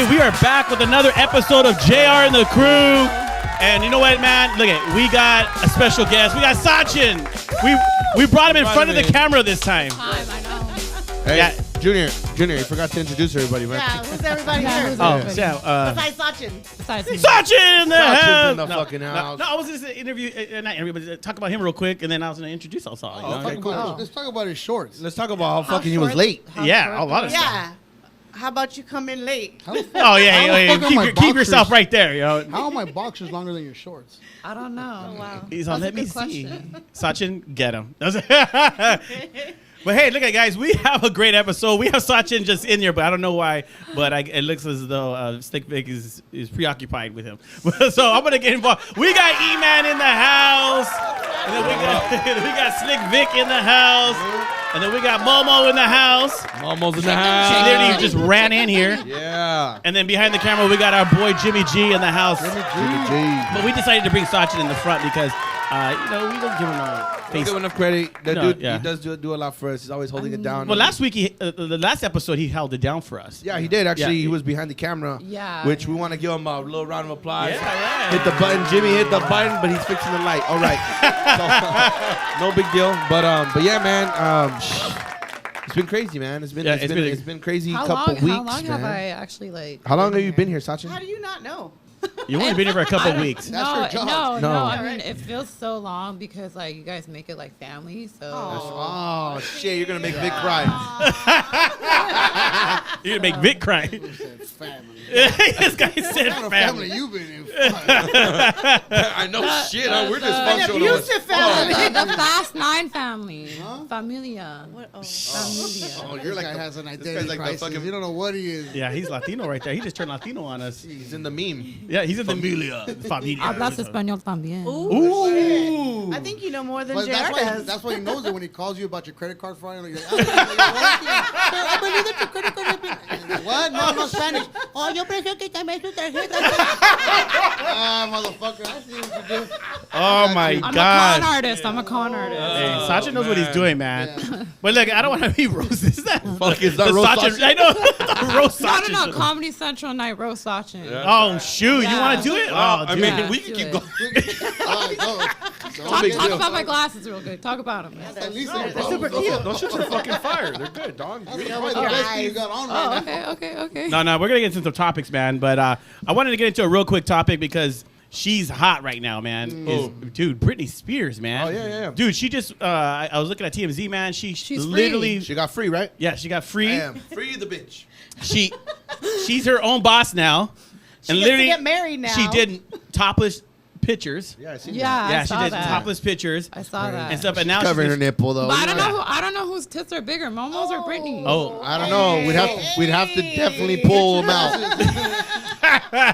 We are back with another episode of JR and the Crew. And you know what, man? Look at, we got a special guest. We got Sachin. We brought him in front of the camera this time. I know. Hey, yeah. Junior, you forgot to introduce everybody, man. Yeah, who's everybody here? Besides Sachin. Sachin in the house. Sachin's in the fucking house. No, I was just interview, not interview, but talk about him real quick, and then I was going to introduce us all. Okay, cool. Let's talk about his shorts. Let's talk about how fucking he was late. Yeah, a lot of stuff. Yeah. How about you come in late? Oh, yeah. Keep yourself right there, yo. How are my boxers longer than your shorts? I don't know. Oh, wow. He's on, let me see. Sachin, get him. But hey, look at guys, we have a great episode. We have Sachin just in here, but I don't know why. But it looks as though Slick Vic is preoccupied with him. So I'm gonna get involved. We got E-Man in the house, and then we got Slick Vic in the house, and then we got Momo in the house. Momo's in the house. She literally just ran in here. Yeah. And then behind the camera, we got our boy Jimmy G in the house. Jimmy G. But we decided to bring Sachin in the front because, we don't give him no face. Give him enough credit. The dude, yeah. he does do a lot for us. He's always holding it down. Well, last week, the last episode, he held it down for us. Yeah, he did. Actually, Yeah. he was behind the camera. Yeah. Which we want to give him a little round of applause. Yeah. Hit the button. Jimmy hit the button, but he's fixing the light. All right. So, no big deal. But yeah, man. It's been crazy, man. It's been crazy couple weeks, How long have man. I actually How long have you been here, Sachin? How do you not know? You only been here for a couple weeks. That's your job. No. I mean, it feels so long because like you guys make it like family. So Oh, shit. You're going to make Vic cry. You're going to make Vic cry. Family. This guy said What kind of family. family you been in? I know shit. We're dysfunctional. Abusive family. the Fast 9 family, Huh? Familia. What? Oh. Familia. Oh, This you're like guy the, has an this guy's identity like the crisis. fucking. You don't know what he is. Yeah, he's Latino right there. He just turned Latino on us. He's in the meme. Yeah, he's in Familia. the Familia. Hablas español también. Ooh. I think you know more than But JR does. that's why he knows it when he calls you about your credit card fraud. You're like, I believe that your credit card has been. What? No Spanish. Oh, yo pensé que también su tarjeta. Motherfucker. I see what you do. Oh, my I'm God. I'm a con artist. Hey, Sachin knows what he's doing, man. Yeah. But look, I don't want to be roasted. Is that Fuck, is the that roast Sachin? Sachin? I know. The roast Sachin. No. Comedy Central night roast Sachin. Yeah. Oh, shoot. You Yeah. want to do it? I Oh, dude. mean, Yeah, we do can keep it. going. All right, go. Talk about my glasses real good. Talk about them. At least They're they're super cute. Those shits are fucking fire. They're good, dog. That's with probably the your best thing you eyes. got on Oh, right now. okay. No, we're going to get into some topics, man. But I wanted to get into a real quick topic because she's hot right now, man. Dude, Britney Spears, man. Oh, yeah. Dude, she just, I was looking at TMZ, man. She's literally, She got free, right? yeah, she got free. Damn. Free the bitch. She's her own boss now. She gets to get married now. She did topless pictures. Yeah, I seen Yeah, Yeah, I she saw did that. topless pictures I saw that. and stuff. And now covering her she's nipple though. But You know. I don't know whose tits are bigger, Momo's or Britney's. oh, I don't know. We'd have to definitely pull them out.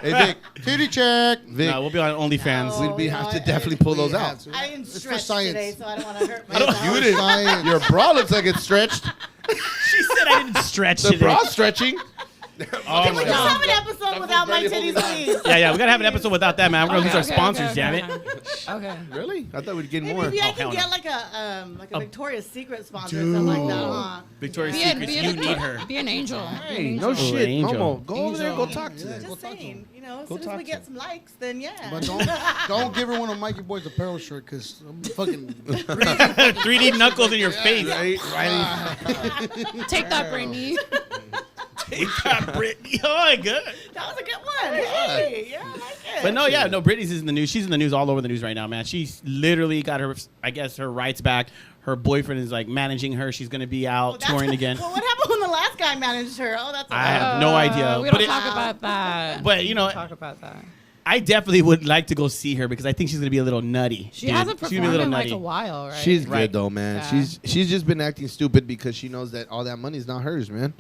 Hey Vic, Titty check. Vic, no, we'll be on OnlyFans. we'd have to definitely pull those out. I didn't It's for stretch science. today, so I don't want to hurt myself. You didn't. Science. Your bra looks like it's stretched. She said I didn't stretch The today. bra's stretching. Oh, Can my we God. just have an episode without my titties, please? Yeah, we gotta have an episode without that, man. We're gonna lose our Okay, sponsors, okay, damn it. Okay. Really? I thought we'd get Hey, more. maybe I hell can get no. like a Victoria's Secret sponsor or something like that, huh? Victoria's Be Secrets, you need her. Be an angel. Hey, no shit, Angel. Momo. Go over there. Go Angel. talk to them. Just saying, you know, as Go soon as talk we to get some likes, then yeah. But don't give her one of Mikey Boy's apparel shirt because I'm fucking 3D knuckles in your face. Right. Take that, Britney. Take that, Britney. Oh my God. That was a good one. Hey, yeah, I like it. But no, Britney's in the news. She's in the news all over the news right now, man. She's literally got her, I guess, her rights back. Her boyfriend is like managing her. She's gonna be out touring again. Well, what happened when the last guy managed her? Oh, that's. I have no idea. We But don't talk about that. But you know, Talk about that. I definitely would like to go see her because I think she's gonna be a little nutty. She hasn't She's gonna be performed a little in like nutty. a while, right? She's Right. good though, man. Yeah. She's just been acting stupid because she knows that all that money's not hers, man.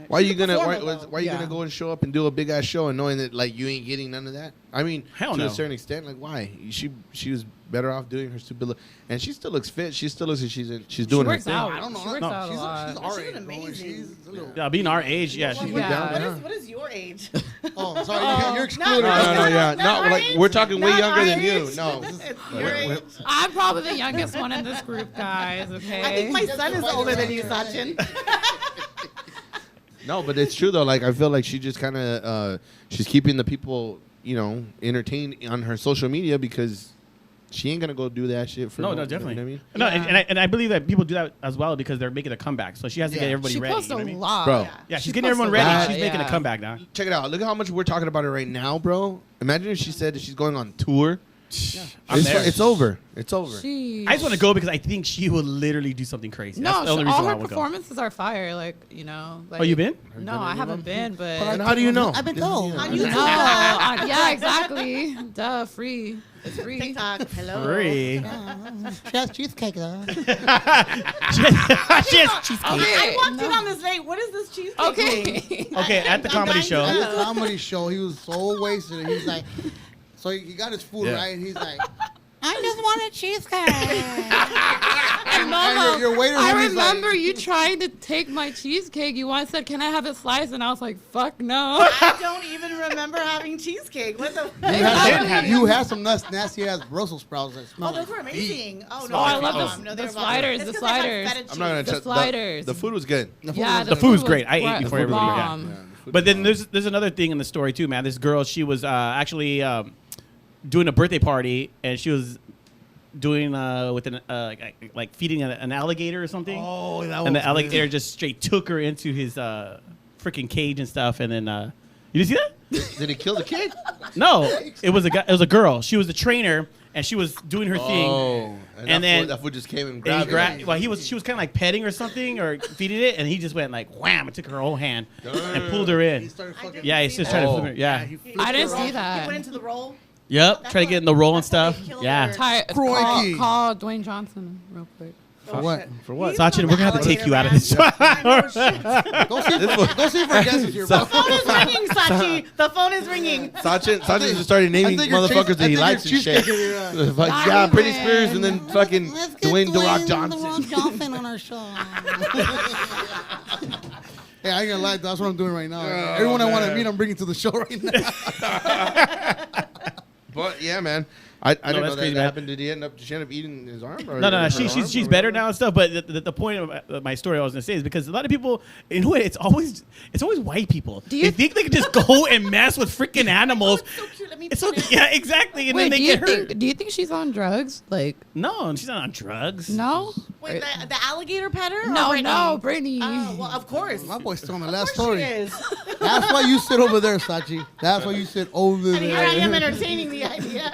Why are you gonna go and show up and do a big ass show and knowing that like you ain't getting none of that? I mean, Hell to no. a certain extent, like why? She was better off doing her stupid look, and she still looks fit. She still looks like she's doing She her works thing. out. I don't know. She works No. out a lot. She's our She's age, bro, amazing. she's a little. Yeah, being our age, yeah. She's Yeah. What is your age? Oh, sorry, you're excluded. No, yeah. Not No, like our we're age. talking way Not younger our than you. age. No. It's your age. I'm probably the youngest one in this group, guys. Okay. I think my son is older than you, Sachin. No, but it's true though. Like I feel like she just kind of she's keeping the people, entertained on her social media because she ain't gonna go do that shit for No, definitely. You know what I mean? No, Yeah. and I believe that people do that as well because they're making a comeback. So she has to get everybody she ready. posts you know a what I mean? lot. Bro. Yeah, she's She getting everyone posts a ready. lot, She's making a yeah. comeback now. Check it out. Look at how much we're talking about it right now, bro. Imagine if she said that she's going on tour. I'm there. It's over. It's over. Sheesh. I just want to go because I think she will literally do something crazy. No, That's the only reason all why I her would go. performances are fire. Like, Like, Oh, you been? No, I haven't been, but. And how do you know? I've been told. On No, YouTube. yeah, exactly. Duh, free. It's free. TikTok. Hello. Free. She has cheesecake though. She has cheesecake. I walked in on this late. What is this cheesecake Okay. thing? Okay, at the comedy show. At the comedy show, he was so wasted. And he's like, so he got his food Yeah. right, and he's like, I just want a cheesecake. And Mama, your waiter I was like- remember you trying to take my cheesecake. You once said, "Can I have a slice?" And I was like, "Fuck no." I don't even remember having cheesecake. What the? You had some nasty ass Brussels sprouts that smell. Oh, those were amazing. Oh no, Oh, I they love were the- bomb. No, the they were bomb. sliders, It's the 'cause they have sliders. feta I'm not gonna cheese. The touch sliders. The food was good. Yeah, The food's was great. I ate before everybody. Yeah. bomb. But then there's another thing in the story too, man. This girl, she was actually doing a birthday party, and she was doing with an like feeding an alligator or something. Oh, that And the alligator just straight took her into his freaking cage and stuff. And then you didn't see that? Did he kill the kid? No, it was a guy. It was a girl. She was the trainer, and she was doing her thing. Oh, And then- that food just came and And grabbed he it. grabbed. Well, she was kind of like petting or something or feeding it, and he just went like wham and took her whole hand and pulled her in. He started fucking. Yeah, he's just see trying to that. flip her. Yeah. I didn't see He that. went into the roll. Yep. That's Try to what- get in the roll and that's what stuff. they killed Yeah. her. Crikey. Call Dwayne Johnson real quick. For what? For what? He's Sachin, on we're the gonna have to take alligator, you out of man. this. I know, shit. Go see if our guest is here, bro. The phone is ringing, Sachi. The phone is ringing. Sachin just started naming motherfuckers that he likes and shit. Like, yeah, Britney Spears and then fucking Dwayne The Rock Johnson. Johnson on our show. Hey, I ain't gonna lie, that's what I'm doing right now. Everyone I want to meet, I'm bringing to the show right now. But yeah, man. I don't know that's that crazy, that man. happened. Did she end up eating his arm? Or No. her She's arm or better whatever? now and stuff. But the point of my story I was gonna say is because a lot of people, in a way, it's always white people. Do you- They think they can just go and mess with freaking animals. So cute. Let me It's put okay. it. Yeah, exactly. And Wait, then they do you get hurt. think? Do you think she's on drugs? Like, No, she's not on drugs. no. Wait, the alligator petter? No, or Brittany? no, Brittany. Oh, well, of course. My boy's still on the Of last course she story. is. That's why you sit over there, Sachi. That's why you sit over And here I am there. entertaining the idea.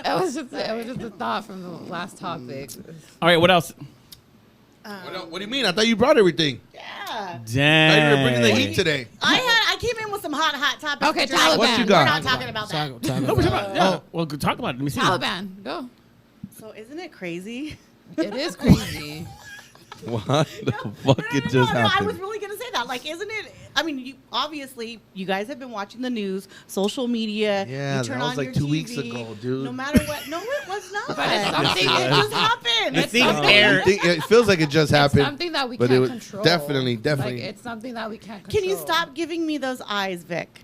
It was just a thought from the last topic. All right, what else? What do you mean? I thought you brought everything. Yeah. I thought you Damn. were bringing the heat today. I came in with some hot topics. Okay, but you're like, Taliban. What you got? We're not talking about that. No, we're talking about. Yeah. Well, talk about it. Let me see. Taliban, go. So isn't it crazy? It is crazy. What the fuck it just I happened? was really gonna say that. Like, isn't it? I mean, obviously, you guys have been watching the news, social media. Yeah, you turn that was on like your 2 TV, weeks ago, dude. No matter what. No, it was not. But it's something- It just happened. It's things something- air. It feels like it just It's happened. something that we but can't it was control. definitely. Like, it's something that we can't control. Can you stop giving me those eyes, Vic?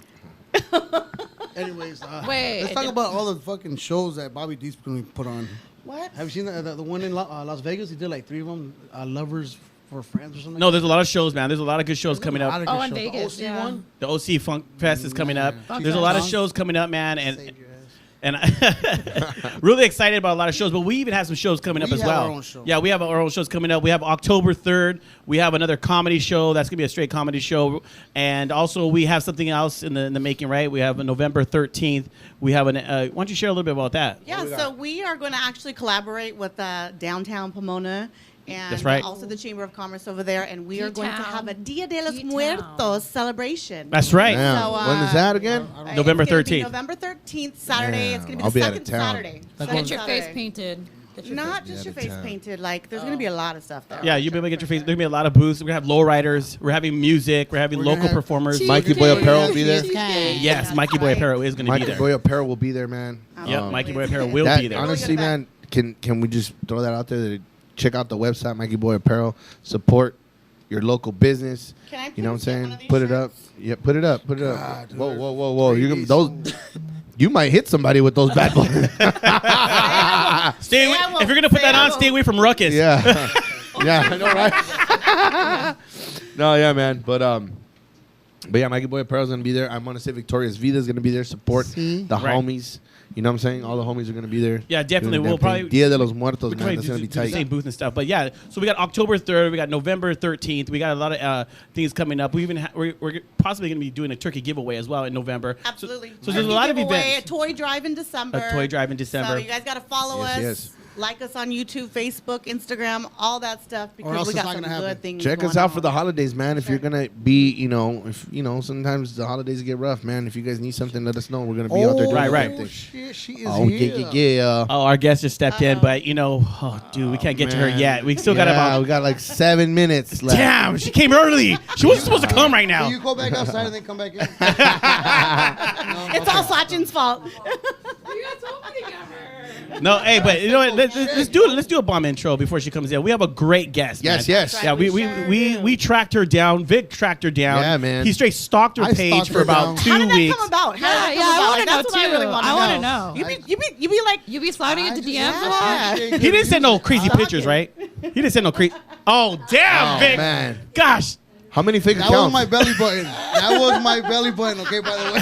Anyways, Wait, let's talk about all the fucking shows that Bobby D's going to put on. What? Have you seen the one in Las Vegas? He did like 3 of them. Lovers for Friends or something. No, there's a lot of shows, man. There's a lot of good shows There's coming a up. lot of Oh, good in shows. Vegas, The OC yeah. one. The OC Funk Fest is coming up. Funk There's a lot of Fest. shows coming up, man, Saved and your ass. and really excited about a lot of shows. But we even have some shows coming up We as have well. our own show. Yeah, we have our own shows coming up. We have October 3rd. We have another comedy show. That's gonna be a straight comedy show, and also we have something else in the making. Right? We have a November 13th. We have an. Why don't you share a little bit about that? Yeah, so we are going to actually collaborate with Downtown Pomona and That's right. also the Chamber of Commerce over there, and we are going to have a Dia de los D-Town. Muertos celebration. That's right. Damn. So, When is that again? November It's gonna be 13th. November 13th, Saturday. Yeah, It's going to I'll be be the out of second town. Saturday. Get Second your face Saturday. painted. Get your Not face just your out of face town. painted. Like, there's going to be a lot of stuff there. Yeah, you'll be able to get your face. There's gonna be a lot of booths. We're gonna have lowriders. We're having music. We're having We're gonna local have performers. Mikey Boy Apparel will be there. Yes, Mikey Boy Apparel is gonna be Mikey there. Boy Apparel will be there, man. Yep, Mikey Boy Apparel will That- be there. Honestly, man, can we just throw that out there? That check out the website, Mikey Boy Apparel. Support your local business. Can I You know what I'm please get one saying? of these Put it up. shirts? Yeah, put it up. Put it up. God, Whoa, dude. whoa, whoa, whoa! Those. You might hit somebody with those bad boys. Stay away, I won't if you're gonna put say that I on, won't. stay away from Ruckus. Yeah. Yeah, I know, right? No, yeah, man. But yeah, Mikey Boy Apparel is gonna be there. I want to say Victoria's Vida is gonna be there. Support See? the Right. homies. You know what I'm saying? All the homies are gonna be there. Yeah, definitely. Doing We'll that thing. probably Dia de los Muertos, we man. probably That's do, gonna be do the tight. same booth and stuff. But yeah, so we got October 3rd. We got November 13th. We got a lot of things coming up. We even we're possibly gonna be doing a turkey giveaway as well in November. Absolutely. So there's a lot of Giveaway, events. A toy drive in December. A toy drive in December. So you guys got to follow Yes, us. yes. Like us on YouTube, Facebook, Instagram, all that stuff because else we it's got not some gonna good happen. things. Check us going out for on. the holidays, man. If you're gonna be, sometimes the holidays get rough, man. If you guys need something, let us know. We're gonna be out there doing Right, the right. damn thing. Shit, she is Oh here. yeah. Oh, our guest just stepped in, but dude, we can't get to her Man. yet. We still got Yeah, about. we got like 7 minutes left. Damn, she came early. She wasn't supposed to come right Will now. you go back outside and then come back in? It's all Sachin's fault. You guys told me to get her. No, hey, but you know what? Let's do a bomb intro before she comes in. We have a great guest. Yes, man. yes. Yeah, we tracked her down. Vic tracked her down. Yeah, man. He straight stalked her I page stalked for her about down. 2 How did that weeks. come about? How Yeah, did yeah, that I come wanna about? know That's what I really too. want I to wanna know. know. You be like, You be sliding into DMs? yeah. He didn't send no crazy pictures, right? He didn't send no crazy. Oh damn, Oh, Vic! man. Gosh, How many fake That accounts? was my belly button. That was my belly button, okay, by the way.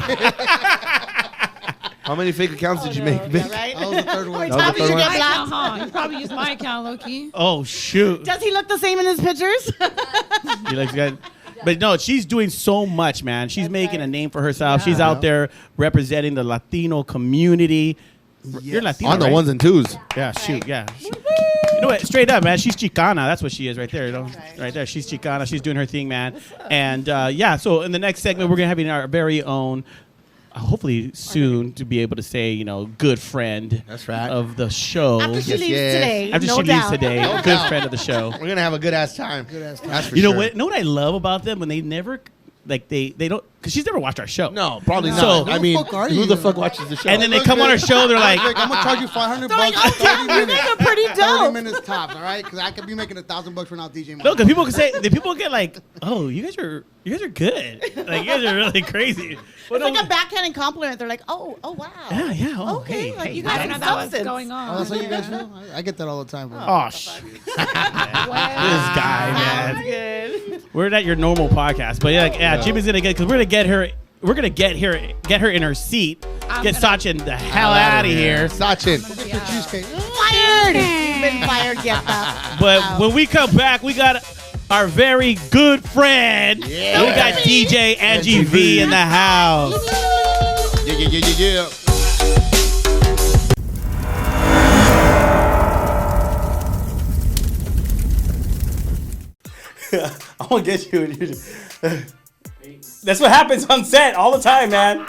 How many fake accounts did you make, Vic? yeah, right? That was the third one. How many That was times the did you third get My account, blocked? huh? You probably use my account, low-key. oh shoot, Does he look the same in his pictures? he looks good. But no, she's doing so much, man. She's making right. a name for herself. She's out there representing the Latino community. You're Latino, On the right? ones and twos. Yeah, shoot, yeah. You know what? Straight up, man. She's Chicana. That's what she is right there. You know? Right. Right there. She's Chicana. She's doing her thing, man. And yeah, so in the next segment, we're going to have our very own, hopefully soon to be able to say, good friend That's right. of the show. After she Yes, leaves yes. today. After no she doubt. leaves today. No Good doubt. friend of the show. We're gonna have a good ass time. Good ass time. That's for You know sure. what? Know what I love about them when they never, like they don't, because she's never watched our show. No, probably So- not. I mean, fuck are who you? the fuck watches the show? And then they come on our show, they're like, I'm gonna charge you $500 They're like, for oh, 30 damn, you minutes. guys are pretty 30 dope. minutes tops, all right? Because I could be making $1,000 for not DJing. no, because people can say, the people get like, oh, you guys are good. Like, you guys are really crazy. Well, It's no, like a backhanded compliment. They're like, oh, wow. yeah. Oh, Okay, hey, like hey, you I guys didn't know have that was substance. going Oh, on. that's how you guys feel? I get that all the time, bro. Oh, this guy, Sounds man. good. We're not your normal podcast, but yeah, Jimmy's gonna get because we're gonna get her. We're gonna get her in her seat. Get Sachin the hell out of here. Sachin. Get your cheesecake. Fired. You've been fired. Get that. But when we come back, we got our very good friend. Yeah. We got DJ Angie V in the house. Yeah. I'm gonna get you. That's what happens on set all the time, man.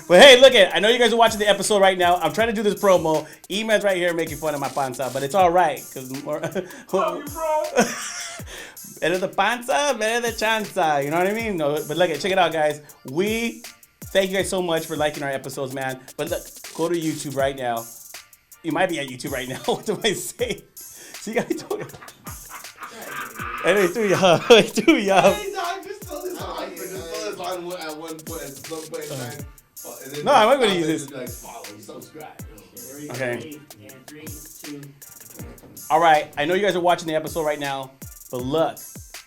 But hey, look I know you guys are watching the episode right now. I'm trying to do this promo. Email's right here making fun of my panza, but it's all right because more. Better the panza, better the chanza. You know what I mean? No, but look check it out, guys. We thank you guys so much for liking our episodes, man. But look, go to YouTube right now. You might be at YouTube right now. What do I say? See, I told you. Anyway, it's too young. It's too young. No, I'm not going to use this. Okay. All right. I know you guys are watching the episode right now, but look,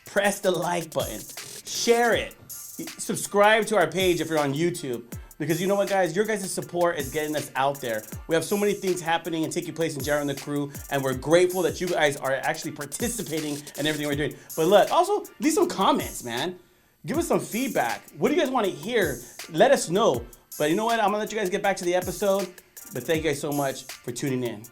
press the like button, share it, subscribe to our page if you're on YouTube. Because you know what, guys? Your guys' support is getting us out there. We have so many things happening and taking place in Jared and the crew, and we're grateful that you guys are actually participating in everything we're doing. But look, also, leave some comments, man. Give us some feedback. What do you guys want to hear? Let us know. But you know what? I'm going to let you guys get back to the episode. But thank you guys so much for tuning in.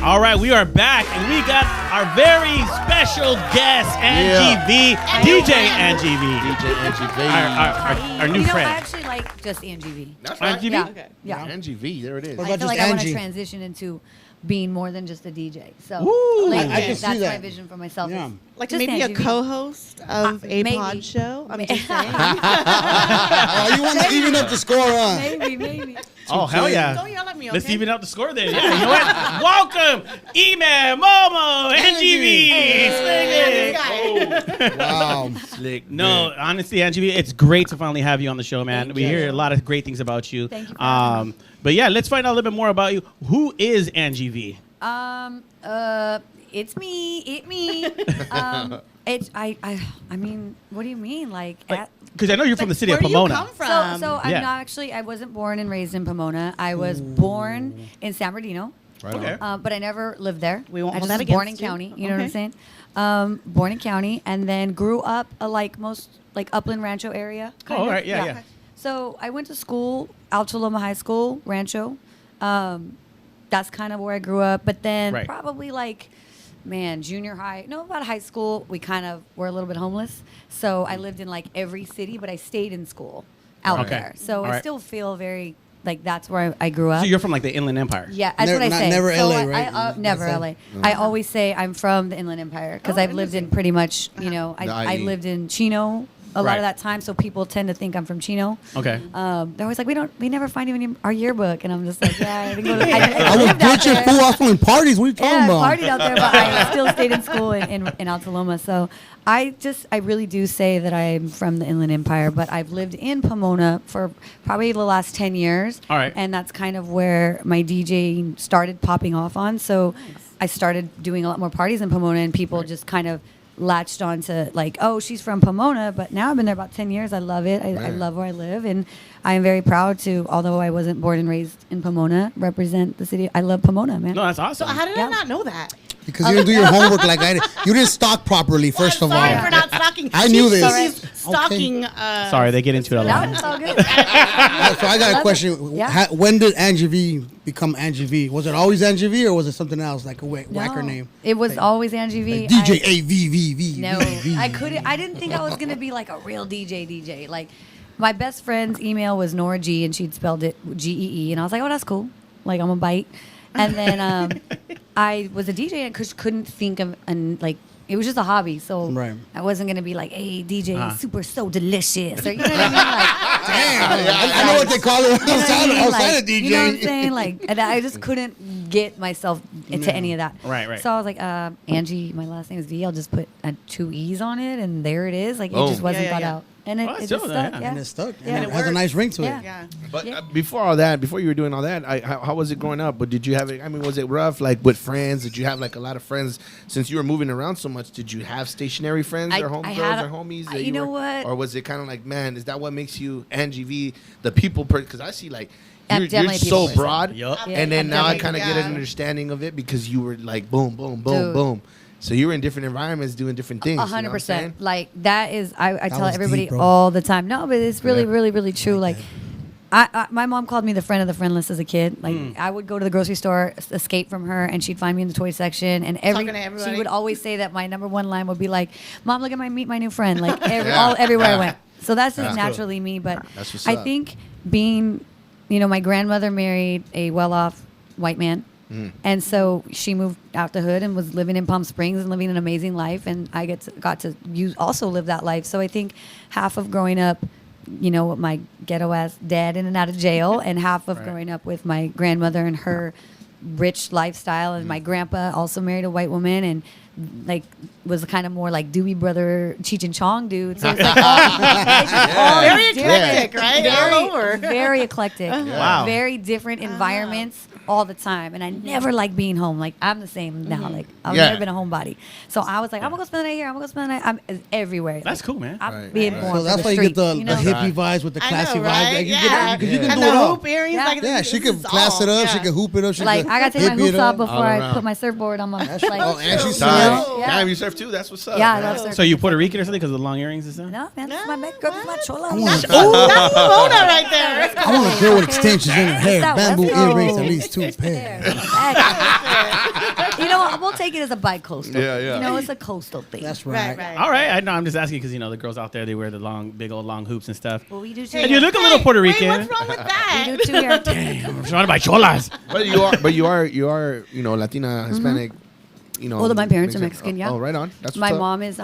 All right, we are back, and we got our very special guest, Angie V, DJ Angie V. DJ Angie V. Our new friend. I actually like just Angie V. That's right. Angie V? Yeah. Okay. Yeah. Angie V, there it is. What I about feel just like I want to Angie? transition into being more than just a DJ. So Ooh. lately, I can see that's my that. vision for myself. Yeah. is Like just maybe Angie a V. co-host of a maybe. pod show. I'm just saying. Oh, you want to even up the score, huh? Maybe. Oh, hell yeah. Don't yell at me, okay? Let's even out the score then. Yeah, you know what? Welcome, E-Man, Momo, Angie V. Slick it. Wow. Slick. No, honestly, Angie V, it's great to finally have you on the show, man. Thank We you. hear a lot of great things about you. Thank you for having me. But yeah, let's find out a little bit more about you. Who is Angie V? It's me. I mean, what do you mean? Because I know you're from the city Where of do you Pomona. come from? So I'm Yeah. not actually. I wasn't born and raised in Pomona. I was born in San Bernardino. Right on. Okay. But I never lived there. We won't I hold just that was born in against you. county. You know what I'm Okay. saying? Born in county, and then grew up like most upland Rancho area. kind Oh, of. all right. Yeah. So I went to school, Alta Loma High School, Rancho. That's kind of where I grew up. But then Right. probably junior high, no, about high school, we kind of were a little bit homeless. So I lived in every city, but I stayed in school out Okay. there. So All I right. still feel very that's where I grew up. So you're from the Inland Empire. Yeah, that's Never- what I not- say. never So LA, right? Never That's LA. it. I always say I'm from the Inland Empire because I've lived in pretty much, I The IE. lived in Chino a lot Right. of that time, so people tend to think I'm from Chino. Okay. They're always like, we never find you in our yearbook, and I'm just like, yeah, I didn't go to. I was lived out bitching there. fool off in parties. What are you talking Yeah, I about? partied out there, but I still stayed in school in Alta Loma. So I really do say that I'm from the Inland Empire, but I've lived in Pomona for probably the last 10 years. All right. And that's kind of where my DJing started popping off on. So I started doing a lot more parties in Pomona, and people just kind of latched on to oh, she's from Pomona. But now I've been there about 10 years. I love it. I love where I live, and I am very proud to, although I wasn't born and raised in Pomona, represent the city. I love Pomona, man. No, that's So awesome. how did Yeah. I not know that? Because you didn't do your homework like I did. You didn't stalk properly, first of all. Sorry for not stalking. I knew this. She's stalking. Sorry, they get into it a No, lot. it's all good. So I got a Love question. it. Yeah. When did Angie V become Angie V? Was it always Angie V, or was it something else, like a whacker No, name? It was always Angie V. Like DJ AVVV. No, I couldn't. I didn't think I was gonna be like a real DJ. Like my best friend's email was Nora G, and she'd spelled it GEE, and I was like, oh, that's cool. Like I'm a bite. And then I was a DJ and couldn't think of it was just a hobby, so Right. I wasn't gonna be like, hey, DJ, Uh-huh. super so delicious, or you know what I mean? Damn, I know what they call it You know what I outside, mean? outside of DJ. You know what I'm saying? And I just couldn't get myself into any of that. Right. So I was like, Angie, my last name is V. I'll just put 2 E's on it, and there it is. It Boom. just wasn't Yeah, thought yeah. out. And it, Well, it that's just dope, stuck. yeah. Yeah. And it stuck. Yeah. And it has a nice ring to it. Yeah. Yeah. But Yeah. before all that, before you were doing all that, how was it growing up? But did you have it? I mean, was it rough? With friends? Did you have a lot of friends? Since you were moving around so much, did you have stationary friends or homegirls or homies? That you know what? Or was it kind of man, is that what makes you Angie V, the people person? Because I see I'm you're definitely a so people person. broad, Yup. Yeah, and then I'm now I definitely- kind of get an Yeah. understanding of it because you were boom, boom, boom, Dude. boom. So you were in different environments doing different things. 100%. That is, I tell was everybody deep, bro. all the time. No, but it's really, Yeah. really, really true. My mom called me the friend of the friendless as a kid. I would go to the grocery store, escape from her, and she'd find me in the toy section. And Talking to everybody. she would always say that my number one line would be like, "Mom, look at meet my new friend." Everywhere I went. So that's just That's naturally me. But That's what's I up. think being, my grandmother married a well-off white man. And so she moved out the hood and was living in Palm Springs and living an amazing life. And I got to also live that life. So I think half of growing up, with my ghetto ass dad in and out of jail, and half of growing up with my grandmother and her rich lifestyle, and my grandpa also married a white woman and was kind of more like Dewey Brother Cheech and Chong dude. So it's all Very different. eclectic, right? Very, All over. very eclectic. Wow. Very different environments all the time. And I never like being home. I'm the same now. I've Yeah. never been a homebody. So I was like, I'm going to go spend the night here. I'm going to go spend the night. I'm everywhere. That's cool, man. I'm Right, being right. born So for that's the why you street, get the know? hippie vibes with the I classy know, vibes. right? Like, you Yeah. can And do the it all. hoop earrings. Yeah. Yeah, this she is could class all- it up. yeah. She could hoop it up. She Like, could I got to take my hippie it hoops off up. before All I around. put my surfboard on my Oh, and she's you Nice. know? Yeah. Damn, you surf too? That's what's up. Yeah, I man. love surfing. So you Puerto Rican or something because of the long earrings and stuff? No, man, this is my back girl. This is my chola. I want That's Pomona right there. I want a girl with extensions in her hair, That bamboo West Coast. earrings, at least 2 There. pairs. Exactly. we'll take it as a bi-coastal. Yeah, yeah. You know, it's a coastal thing. That's right. Right, right. All right, I know. I'm just asking because the girls out there they wear the big old long hoops and stuff. Well, we do too. And you look a little Puerto Hey, Rican. what's wrong with that? We do too here. Damn, I'm surrounded by cholas. But you are Latina, Hispanic. Well, my parents are Mexican, yeah. Oh, right on. That's My what's up. mom is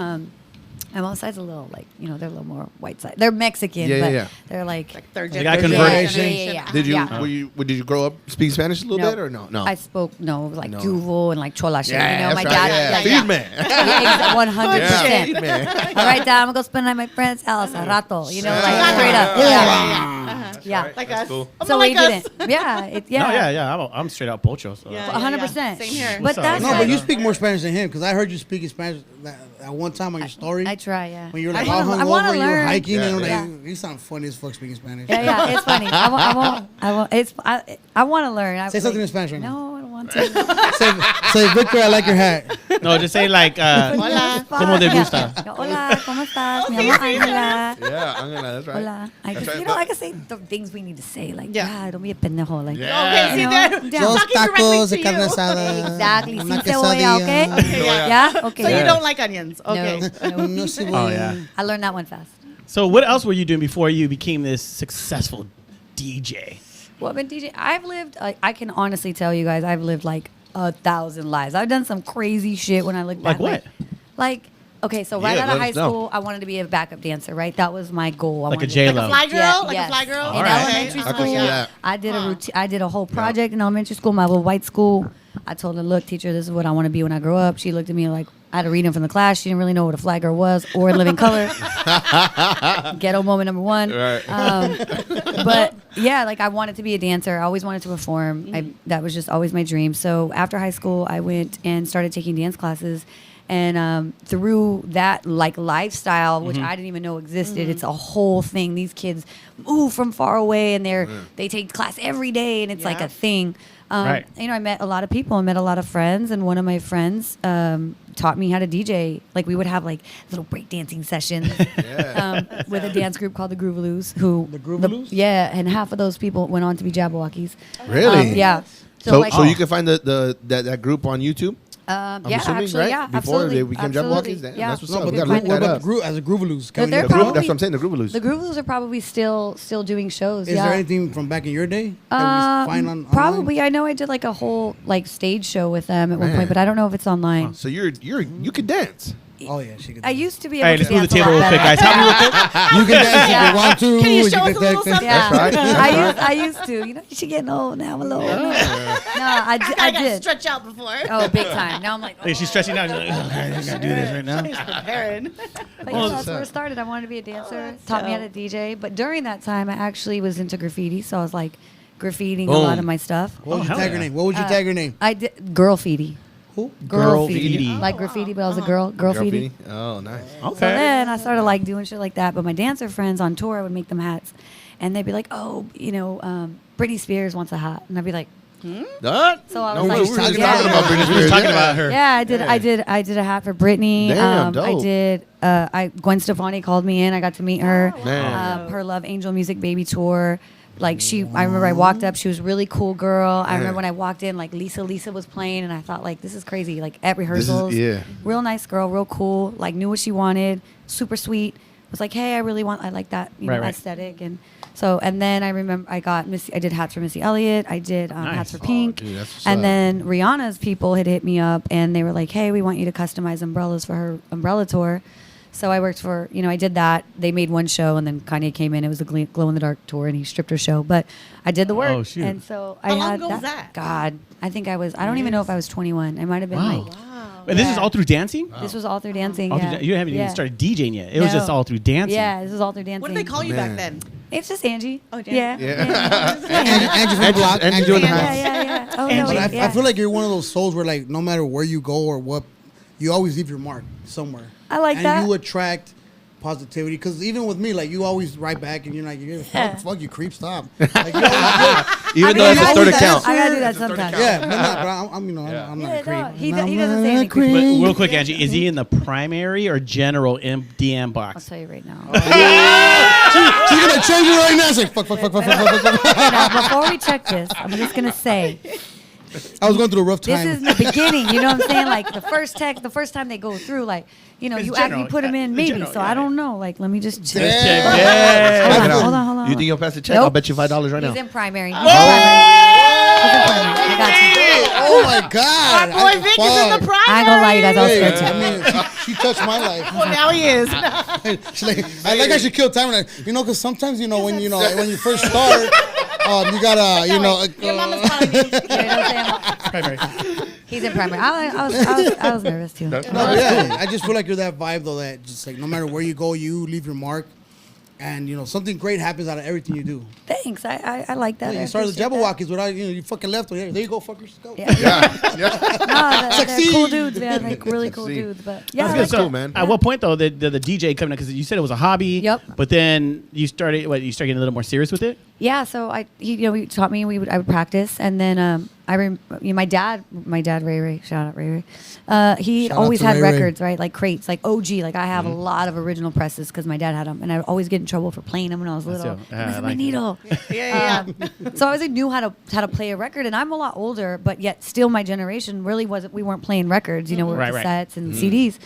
my mom's side's a little they're a little more white side. They're Mexican, Yeah, but yeah. they're like Third They got generation. converted. yeah. Did you Yeah. did you grow up speaking Spanish a little No. bit or no? No. I spoke like No. EVOO and like chola shit. Yeah, You know, my that's dad. right, Yeah, Feed me. 100%. Feed me. All right, Dad, I'm gonna go spend the night at my friend's house a rato. You know, like Yeah. straight up. Yeah. Like us. cool. So like we us. didn't. Yeah. No, yeah. I'm straight out pocho. So. Yeah. 100%. Same here. But that's No, like, but you speak more Spanish than him because I heard you speaking Spanish at one time on your story. I try, yeah. When you were like I all wanna hungover, you were learn. hiking, and Yeah. like, you sound funny as fuck speaking Spanish. Yeah, it's funny. I want to learn. Say something in Spanish right now. No, I don't want to. Say, Victor, I like your hat. No, just say like, Hola. ¿Cómo te gusta? Yeah. Hola, ¿cómo estás? Mi amor Ángela. Yeah, I'm gonna. That's right. Hola. I That's just, right. I can say the things we need to say. Like, Yeah. don't be a pendejo. Like, Yeah. Okay, see You there. know? Dos Talking directly tacos to de carne you. asada. Exactly. Una Sin cebolla, okay? quesadilla. Okay, yeah. Yeah? Okay. So you Yeah. don't like onions. Okay. No. No cebolla. Oh yeah. I learned that one fast. So what else were you doing before you became this successful DJ? Well, I've been DJ. I've lived, I can honestly tell you guys, I've lived like 1,000 lives. I've done some crazy shit when I look back. Like what? Like, okay, so right Yeah, out of let high us know. school, I wanted to be a backup dancer, right? That was my goal. I Like a wanted to- J-Lo. Like a fly girl? Yeah, Like yes. a fly girl? In All right. elementary I can school, see that. I did a routine. I did a whole project in elementary school, my little white school. I told her, "Look, teacher, this is what I want to be when I grow up." She looked at me like I had to read him from the class. She didn't really know what a flag girl was or in living color. Ghetto moment number one. Right. But yeah, like I wanted to be a dancer. I always wanted to perform. That was just always my dream. So after high school, I went and started taking dance classes. And through that like lifestyle, which I didn't even know existed, it's a whole thing. These kids move from far away, and they take class every day, and it's like Yeah. a thing. Right. You know, I met a lot of people. I met a lot of friends, and one of my friends taught me how to DJ. Like we would have like little breakdancing sessions with a dance group called the Groovaloos. The Groovaloos? Yeah, and half of those people went on to be Jabberwockies. Really? Yeah. So, like, so you can find that group on YouTube. yeah, assuming, actually, right? yeah, Before absolutely. they became absolutely. Jabberwockies? Damn, Yeah. that's what's No, up. but We the gotta look group, what that about up. the group as a Groovaloos? They're The probably- that's what I'm saying. The Groovaloos. The Groovaloos are probably still doing shows. Is yeah. there anything from back in your day that we find on Probably. I know I did like a whole like stage show with them at one Man. point, but I don't know if it's online. So you can dance. Oh yeah, she could. I used to be able Hey, to let's move the dance a table lot real quick, better. guys. Help me real quick. You can dance if you want to. Can you show us a little something? Yeah. That's right. That's I used to. You know, she's getting old now. I'm a little old. No, I I got did. stretch out before. Oh, big time. Now I'm like, Like, she's stretching out. She's like, oh, I gotta do this right now. She's preparing. But yeah, that's where it started. I wanted to be a dancer. Taught me how to DJ. But during that time, I actually was into graffiti. So I was like graffitiing a lot Boom. of my stuff. What would you hell tag her yeah. name? What would you tag her name? I did girl feety. Who? Girl Girl-feety. feety. Like graffiti, but I was a girl. Girl feety. Oh, nice. So Okay. then I started like doing shit like that. But my dancer friends on tour, I would make them hats. And they'd be like, oh, you know, Britney Spears wants a hat. And I'd be like, What? so I No, was we like, were talking talking about Britney We were Spears. talking about her. yeah, I did a hat for Britney. Damn, I dope. did. Gwen Stefani called me in. I got to meet her. Man. Her Love Angel Music Baby tour. Like I remember I walked up. She was a really cool girl. I remember when I walked in, like Lisa was playing, and I thought like this is crazy. Like at rehearsals, real nice girl, real cool. Like knew what she wanted, super sweet. Was like, hey, I like that, Right, right. aesthetic, and so and then I remember I did hats for Missy Elliott. I did hats for Pink, dude, that's what's and up. then Rihanna's people had hit me up, and they were like, hey, we want you to customize umbrellas for her umbrella tour. So I worked for, I did that. They made one show, and then Kanye came in. It was a glow in the dark tour, and he stripped her show. But I did the work, Oh, shoot. and so How I long had ago was that? God, I think I was. I don't even know if I was 21. I might have been Wow. like. And this is all through dancing? This was all through dancing. All through yeah. you haven't even Yeah. started DJing yet. It was No. just all through dancing. Yeah, this was all through dancing. What did they call you Man. back then? It's just Angie. Oh, Angie. Yeah. Angie from the block. Angie doing the Yeah, house. yeah. Oh, Angie. no, But yeah. I feel like you're one of those souls where like no matter where you go or what, you always leave your mark somewhere. I like and that. And you attract positivity because even with me, like you always write back and you're like, fuck you creep, stop. Like, Even though I it's a gotta third do that. account. I gotta do that sometimes. yeah, but I'm not Yeah, a creep. no, he I'm doesn't not say a anything. creep. But real quick, Angie, is he in the primary or general DM I'll box? tell you right now. She's gonna change it right now. Say fuck. Now, before we check this, I'm just gonna say I was going through a rough This time. is the beginning. You know what I'm saying? Like the first text, the first time they go through, like, you know, It's you general. put them in maybe. General, So yeah, I don't know. Like, let me just check. Yeah. Yeah. Hold on. You think you'll pass the check? Nope. I'll bet you $5 right He's now. in primary. He's in primary. I got you. Oh my God! Boy, Vic is in the primary. I ain't gonna lie, you guys. I was Hey, scared too. I mean, she touched my life. Well, now he is. She's like, I should kill time. Like, you know, because sometimes, you know, when you first start, you gotta, you know. Your mama's calling me. You know what I'm saying? Primary. He's in primary. I was nervous too. No, but yeah, I just feel like you're that vibe though. That just like no matter where you go, you leave your mark, and you know something great happens out of everything you do. Thanks. I like that. Yeah, I you started the appreciate that. Jabberwockies without you fucking left. There you go, fuckers. Go. Yeah. No, they're Succeed. cool dudes, man. Like really cool Succeed. dudes. But yeah, That's I good. like So cool, man. At what point though did the DJ come in? Because you said it was a hobby. Yep. But then you started getting a little more serious with it. Yeah, so he taught me. I would practice, and then my dad Ray, shout out Ray. He Shout always out to had Ray Ray. records, right? Like crates, like OG. Like I have a lot of original presses because my dad had them, and I would always get in trouble for playing them when I was That's little. it. Yeah, I Where's my like it. needle? Yeah. So I always knew how to play a record, and I'm a lot older, but yet still my generation really wasn't. We weren't playing records, you know, we were Right, right. cassettes and CDs.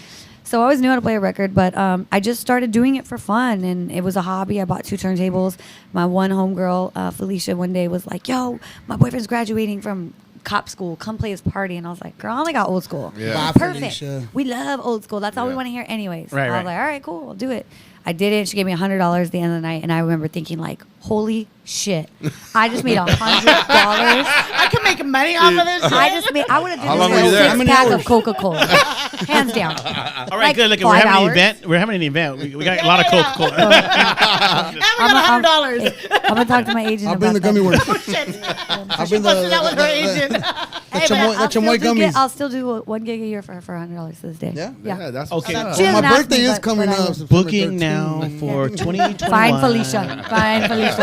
So I always knew how to play a record, but I just started doing it for fun, and it was a hobby. I bought 2 turntables. My one homegirl, Felicia, one day was like, "Yo, my boyfriend's graduating from cop school. Come play his party." And I was like, "Girl, I only got old school." Yeah. Bye, Perfect. Felicia. We love old school. That's all we Yeah. want to hear anyways. Right, I was right. like, all right, cool, I'll do it. I did it. She gave me $100 at the end of the night, and I remember thinking like, holy shit, I just made $100. I can make money off of this. I would have How done long this were you for there? a How many six-pack hours? of Coca-Cola. Hands down. All right, Like good. Look, 5 we're having an hours. event. We're having an event. We got a lot of Yeah. Coca-Cola. And we got $100. I'm gonna talk to my agent. I'll bring the about gummy that. worms. Shit. I'll She bring busted out with her agent. Hey, but chamoy- I'll the chamoy still do gummies. I'll still do 1 gig a year for $100 to this day. Yeah? Yeah, that's Okay. what's She up. Well, my doesn't ask birthday me, is but coming I up. will. September Booking 13th. now for 2021. Fine, Felicia. Fine, Felicia.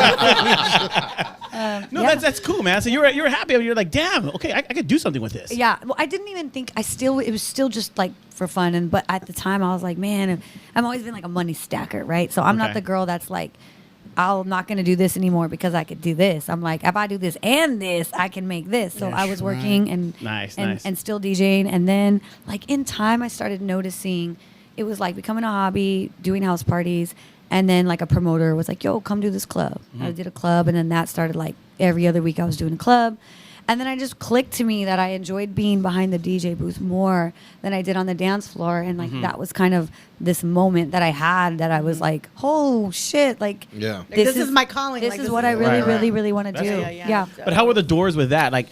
No, Yeah. that's cool, man. So you were happy. You're like, damn. Okay, I could do something with this. Yeah, well, I didn't even think. It was still just like for fun, but at the time I was like, man, I've always been like a money stacker, right? So I'm not Okay. the girl that's like, I'm not gonna do this anymore because I could do this. I'm like, if I do this and this, I can make this. So I was working and Nice. and still DJing, and then like in time I started noticing it was like becoming a hobby, doing house parties. And then like a promoter was like, yo, come do this club. I did a club, and then that started like every other week I was doing a club. And then I just clicked to me that I enjoyed being behind the DJ booth more than I did on the dance floor. And like that was kind of this moment that I had that I was like, oh shit, like Yeah. This is my calling. This Like, is this what is- I really, Right, right. really, really want to do. That's- Yeah. But how were the doors with that? Like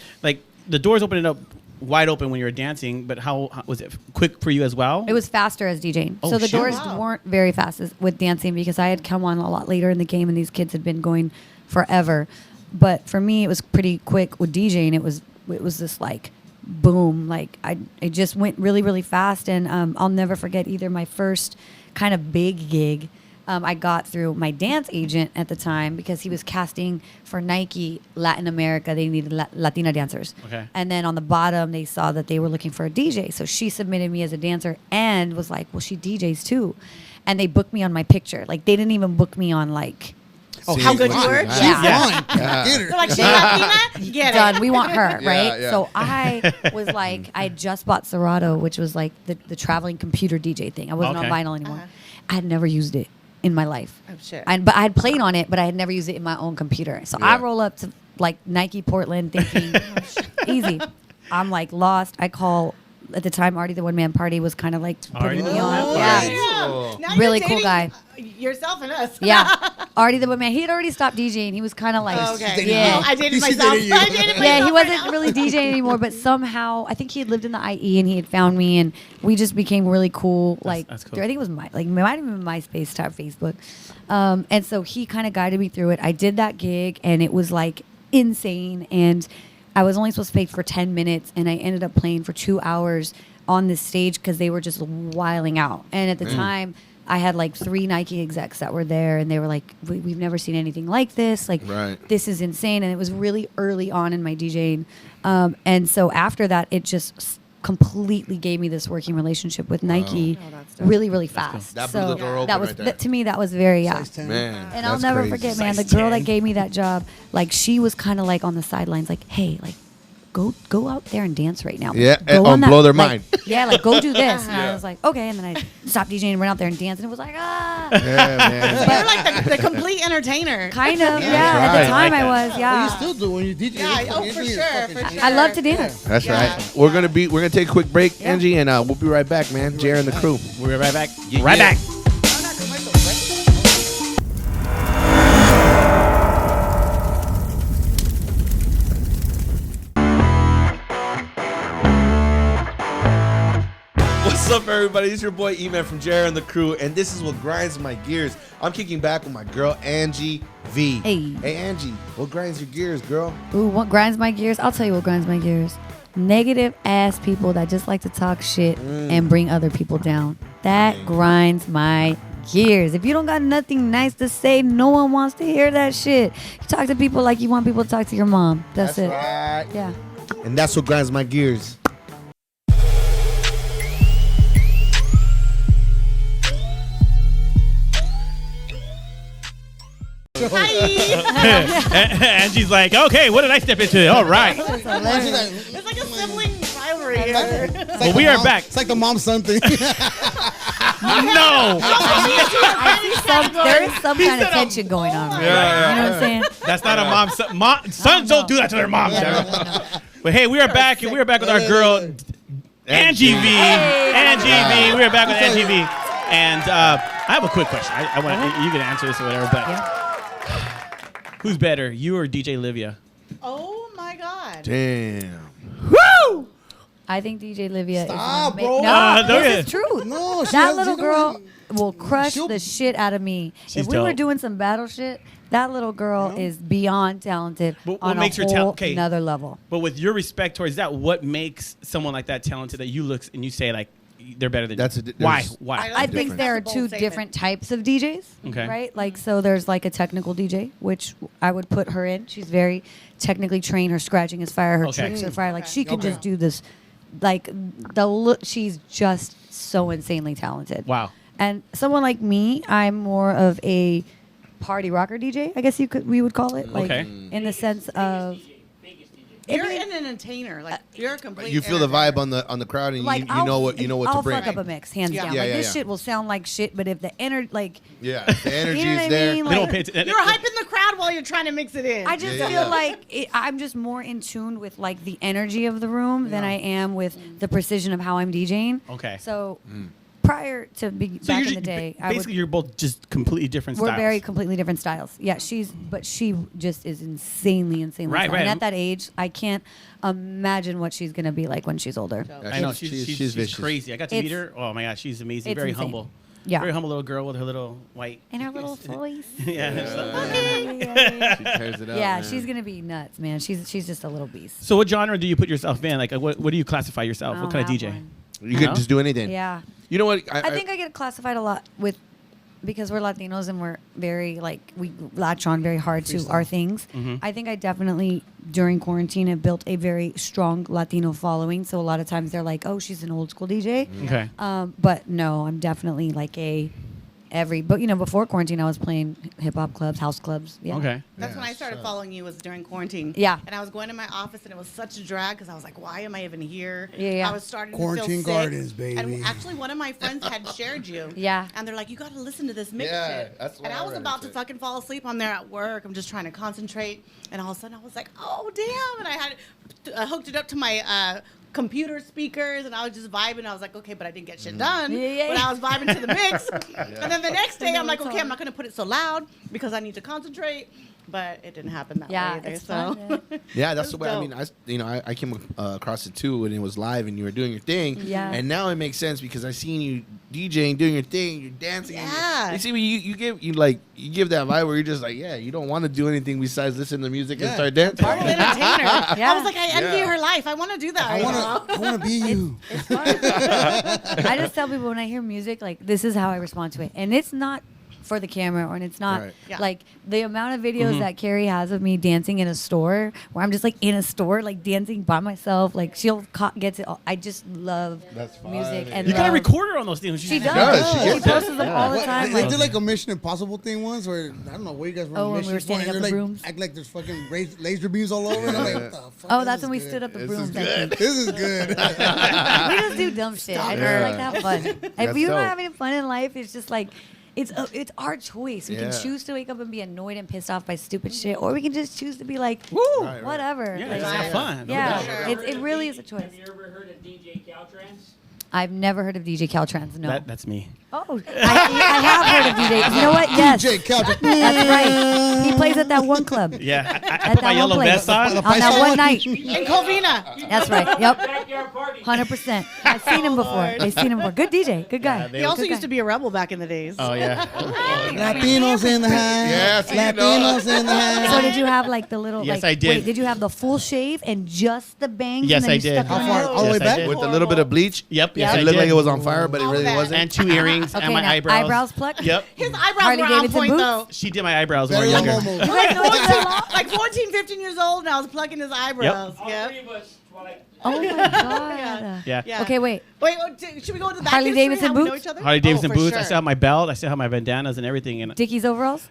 the doors opening up wide open when you were dancing, but how was it quick for you as well? It was faster as DJing. Oh, So the shit. doors Wow. weren't very fast with dancing because I had come on a lot later in the game and these kids had been going forever. But for me, it was pretty quick with DJing. It was this like boom. Like it just went really, really fast. And I'll never forget either my first kind of big gig. I got through my dance agent at the time because he was casting for Nike Latin America. They needed Latina dancers. Okay. And then on the bottom, they saw that they were looking for a DJ. So she submitted me as a dancer and was like, well, she DJs too. And they booked me on my picture. Like, they didn't even book me on, like, Oh, How she's good you fine. were? She's Yeah. fine. Get her. They're like, she Latina? Get it. done. We want her, Yeah, right? yeah. So I was like, I had just bought Serato, which was like the traveling computer DJ thing. I wasn't Okay. on vinyl anymore. I had never used it in my life. Oh, shit. But I had played on it, but I had never used it in my own computer. So I Yeah. roll up to like Nike Portland thinking, easy. I'm like lost. I call at the time Artie the One Man Party was kind of like Artie putting the me One Man on. Party. Yeah. Oh. Now Really you're cool dating guy. Yourself and us. Yeah. Artie the One Man. He had already stopped DJing. He was kind of like, Oh, okay. yeah. Oh, I dated She myself. dated you. I dated myself. Yeah, he right wasn't now. really DJing anymore, but somehow I think he had lived in the IE and he had found me, and we just became really cool. Like, that's cool. I think it was it might have been MySpace type Facebook, and so he kind of guided me through it. I did that gig, and it was like insane, and I was only supposed to play for 10 minutes, and I ended up playing for 2 hours on this stage because they were just wiling out. And at the time, I had like 3 Nike execs that were there, and they were like, "We've never seen anything like this. Like, Right. this is insane." And it was really early on in my DJing. And so after that, it just completely gave me this working relationship with Nike really, really fast. That blew so the door open that was right there. to me, that was very, Size 10. Man. and I'll that's never crazy. forget, man, the Size girl 10. that gave me that job, like, she was kind of like on the sidelines, like, hey, like, go out there and dance right now. Yeah, Go and on blow their like, mind. Yeah, like go do this. And I was like, okay. And then I stopped DJing and went out there and danced, and it was like, ah. Yeah, man. You're like the complete entertainer. Kind of, Yeah. yeah. At Right. the time, I I like was, Well, yeah. you still do when you DJ. Yeah, oh, for sure. I love to dance. That's Yeah. right. We're gonna take a quick break, Angie, and we'll be right back, man. Jerry and the crew. We'll be right back. Yeah, Right yeah. back. What's up, everybody? It's your boy E-Man from Jerry and the crew, and this is what grinds my gears. I'm kicking back with my girl Angie V. Hey Angie, what grinds your gears, girl? Ooh, what grinds my gears? I'll tell you what grinds my gears. Negative ass people that just like to talk shit and bring other people down. That grinds my gears. If you don't got nothing nice to say, no one wants to hear that shit. You talk to people like you want people to talk to your mom. That's it. Right. Yeah. And that's what grinds my gears. Angie's like, okay, what did I step into? All right. It's like a sibling rivalry here. Well, we are back. It's like the mom-son thing. No. There is some kind of tension going on. Right? Yeah. You know what I'm saying? That's not a mom. Sons don't do that to their moms. But hey, we are back, and we are back with our girl, Angie V. Angie V. We are back with Angie V. And I have a quick question. I want you can answer this or whatever, but who's better, you or DJ Livia? Oh my God. Damn. Woo! I think DJ Livia Stop, is bro. No, don't this it. is true. No, That little girl will crush she'll- the shit out of me. She's If we were dope. doing some battle shit, that little girl is beyond talented But what on makes her a whole okay. another level. But with your respect towards that, what makes someone like that talented that you look and you say like they're better than That's you? a- Why? there's- Why? I think difference. there are That's a two bold statement. different types of DJs. Okay. Right? Like, so there's like a technical DJ, which I would put her in. She's very technically trained. Her scratching is fire. Her Okay. tricks are fire. Like, she can Okay. just do this. Like, the look, she's just so insanely talented. Wow. And someone like me, I'm more of a party rocker DJ, I guess we would call it. Like, Okay. in the sense of. You're an entertainer. Like you're a complete. You feel the vibe on the crowd, and Like, you know what I'll to bring. fuck up a mix, hands Yeah. down. Yeah, Like, yeah, this yeah. shit will sound like shit, but if the energy, like, Yeah, the energy You know what I is there. mean? They don't Like, pay attention. You're hyping the crowd while you're trying to mix it in. I just Yeah, feel yeah. like I'm just more in tune with like the energy of the room than I am with the precision of how I'm DJing. Okay. So prior to So back you're in the day, I would, basically you're both just completely different we're styles. very completely different styles. Yeah, but she just is insanely Right, talented. right. And at that age, I can't imagine what she's gonna be like when she's older. Yeah, I know she's she's vicious. crazy. I got to meet It's- her. Oh my God, she's amazing. it's Very insane. humble. Yeah. Very humble little girl with her little white. And her little voice. Yeah. She tears it up. Yeah, man. she's gonna be nuts, man. She's just a little beast. So what genre do you put yourself in? Like what do you classify yourself? I What don't kind of have DJ? one. You can No? just do anything. Yeah. You know what? I think I get classified a lot with because we're Latinos and we're very we latch on very hard to our things. Mm-hmm. I think I definitely during quarantine have built a very strong Latino following. So a lot of times they're like, "Oh, she's an old school DJ." Okay. But no, I'm definitely like but before quarantine I was playing hip hop clubs, house clubs. Yeah. Okay. That's when I started following you was during quarantine. Yeah. And I was going to my office and it was such a drag because I was like, why am I even here? Yeah. I was starting Quarantine to feel sick. Gardens, baby. And actually one of my friends had shared you. Yeah. And they're like, you got to listen to this mix Yeah, shit. that's what and I I was ran about to into. fucking fall asleep on there at work. I'm just trying to concentrate. And all of a sudden I was like, oh, damn. And I had hooked it up to my computer speakers and I was just vibing. I was like, okay, but I didn't get shit done. Yeah. But I was vibing to the mix. And then the next day I'm like, okay, I'm not going to put it so loud because I need to concentrate. But it didn't happen that Yeah, way either. it's So fun, man. Yeah, that's the That's way. I mean, I came across it too when it was live and you were doing your thing. Yeah. And now it makes sense because I seen you DJing, doing your thing, you're dancing. and Yeah. You see, you give that vibe where you're just like, yeah, you don't want to do anything besides listen to music and Yeah. start dancing. Part of entertainer. Yeah. I was like, I envy Yeah. her life. I want to do that. I want to be you. It's fun. I just tell people when I hear music, like this is how I respond to it, and it's not for the camera, or it's not Right. Yeah. like the amount of videos that Carrie has of me dancing in a store, where I'm just like in a store, like dancing by myself. Like she'll get it. I just love That's music funny. and You gotta love- record her on those things. She does. does. She She gets posts it. them all the time. They Like, did like a Mission Impossible thing once where I don't know where you guys were. Oh, on when we were missions for, standing and up they're the like, brooms? act like there's fucking laser beams all over. And I'm like, what the fuck? oh, This that's is when we good. stood up the This brooms. is I good. think. This is good. We just do dumb shit. I just Yeah. like to have fun. If That's you're not dope. having fun in life, it's just like it's our choice. We Yeah. can choose to wake up and be annoyed and pissed off by stupid shit, or we can just choose to be like, Woo! Right. whatever. Yeah, Like, just have fun. Yeah, No doubt. it really is a choice. Have you ever heard of DJ Caltrans? I've never heard of DJ Caltrans. No. That's me. Oh, I have heard of DJ. You know what? Yes. DJ Calvin. That's right. He plays at that one club. Yeah, I At put my that yellow one place. vest on. On that one night. In Covina. That's right. Yep. Backyard party. 100%. I've seen him before. Lord. I've seen him before. Good DJ. Good guy. they He also Good used to guy. be a rebel back in the days. Oh yeah. Latinos in the house. Yes, you know. Latinos in the house. So did you have like the little? Yes, like, I did. Wait, did you have the full shave and just the bangs? Yes, and then I you did. stuck How on far? it? All the way Yes, I back? did. With a little bit of bleach. Yep. Yes, Yeah. I It looked did. like it was on fire, but it All really that. wasn't. And 2 earrings Okay, and my now, eyebrows. eyebrows plucked. Yep. His eyebrows Harley were on Davidson point boots? though. She did my eyebrows when we Very were younger. Momo. Like 14, 15 years old, and I was plucking his eyebrows. All Yep. three of us, Twilight. Oh my god. Yeah. Yeah. Okay, wait. Wait, should we go to the back Harley history, Davidson how we know boots? each other? Harley Davidson for boots. I sure. still have my belt. I still have my bandanas and everything. And Dickies overalls?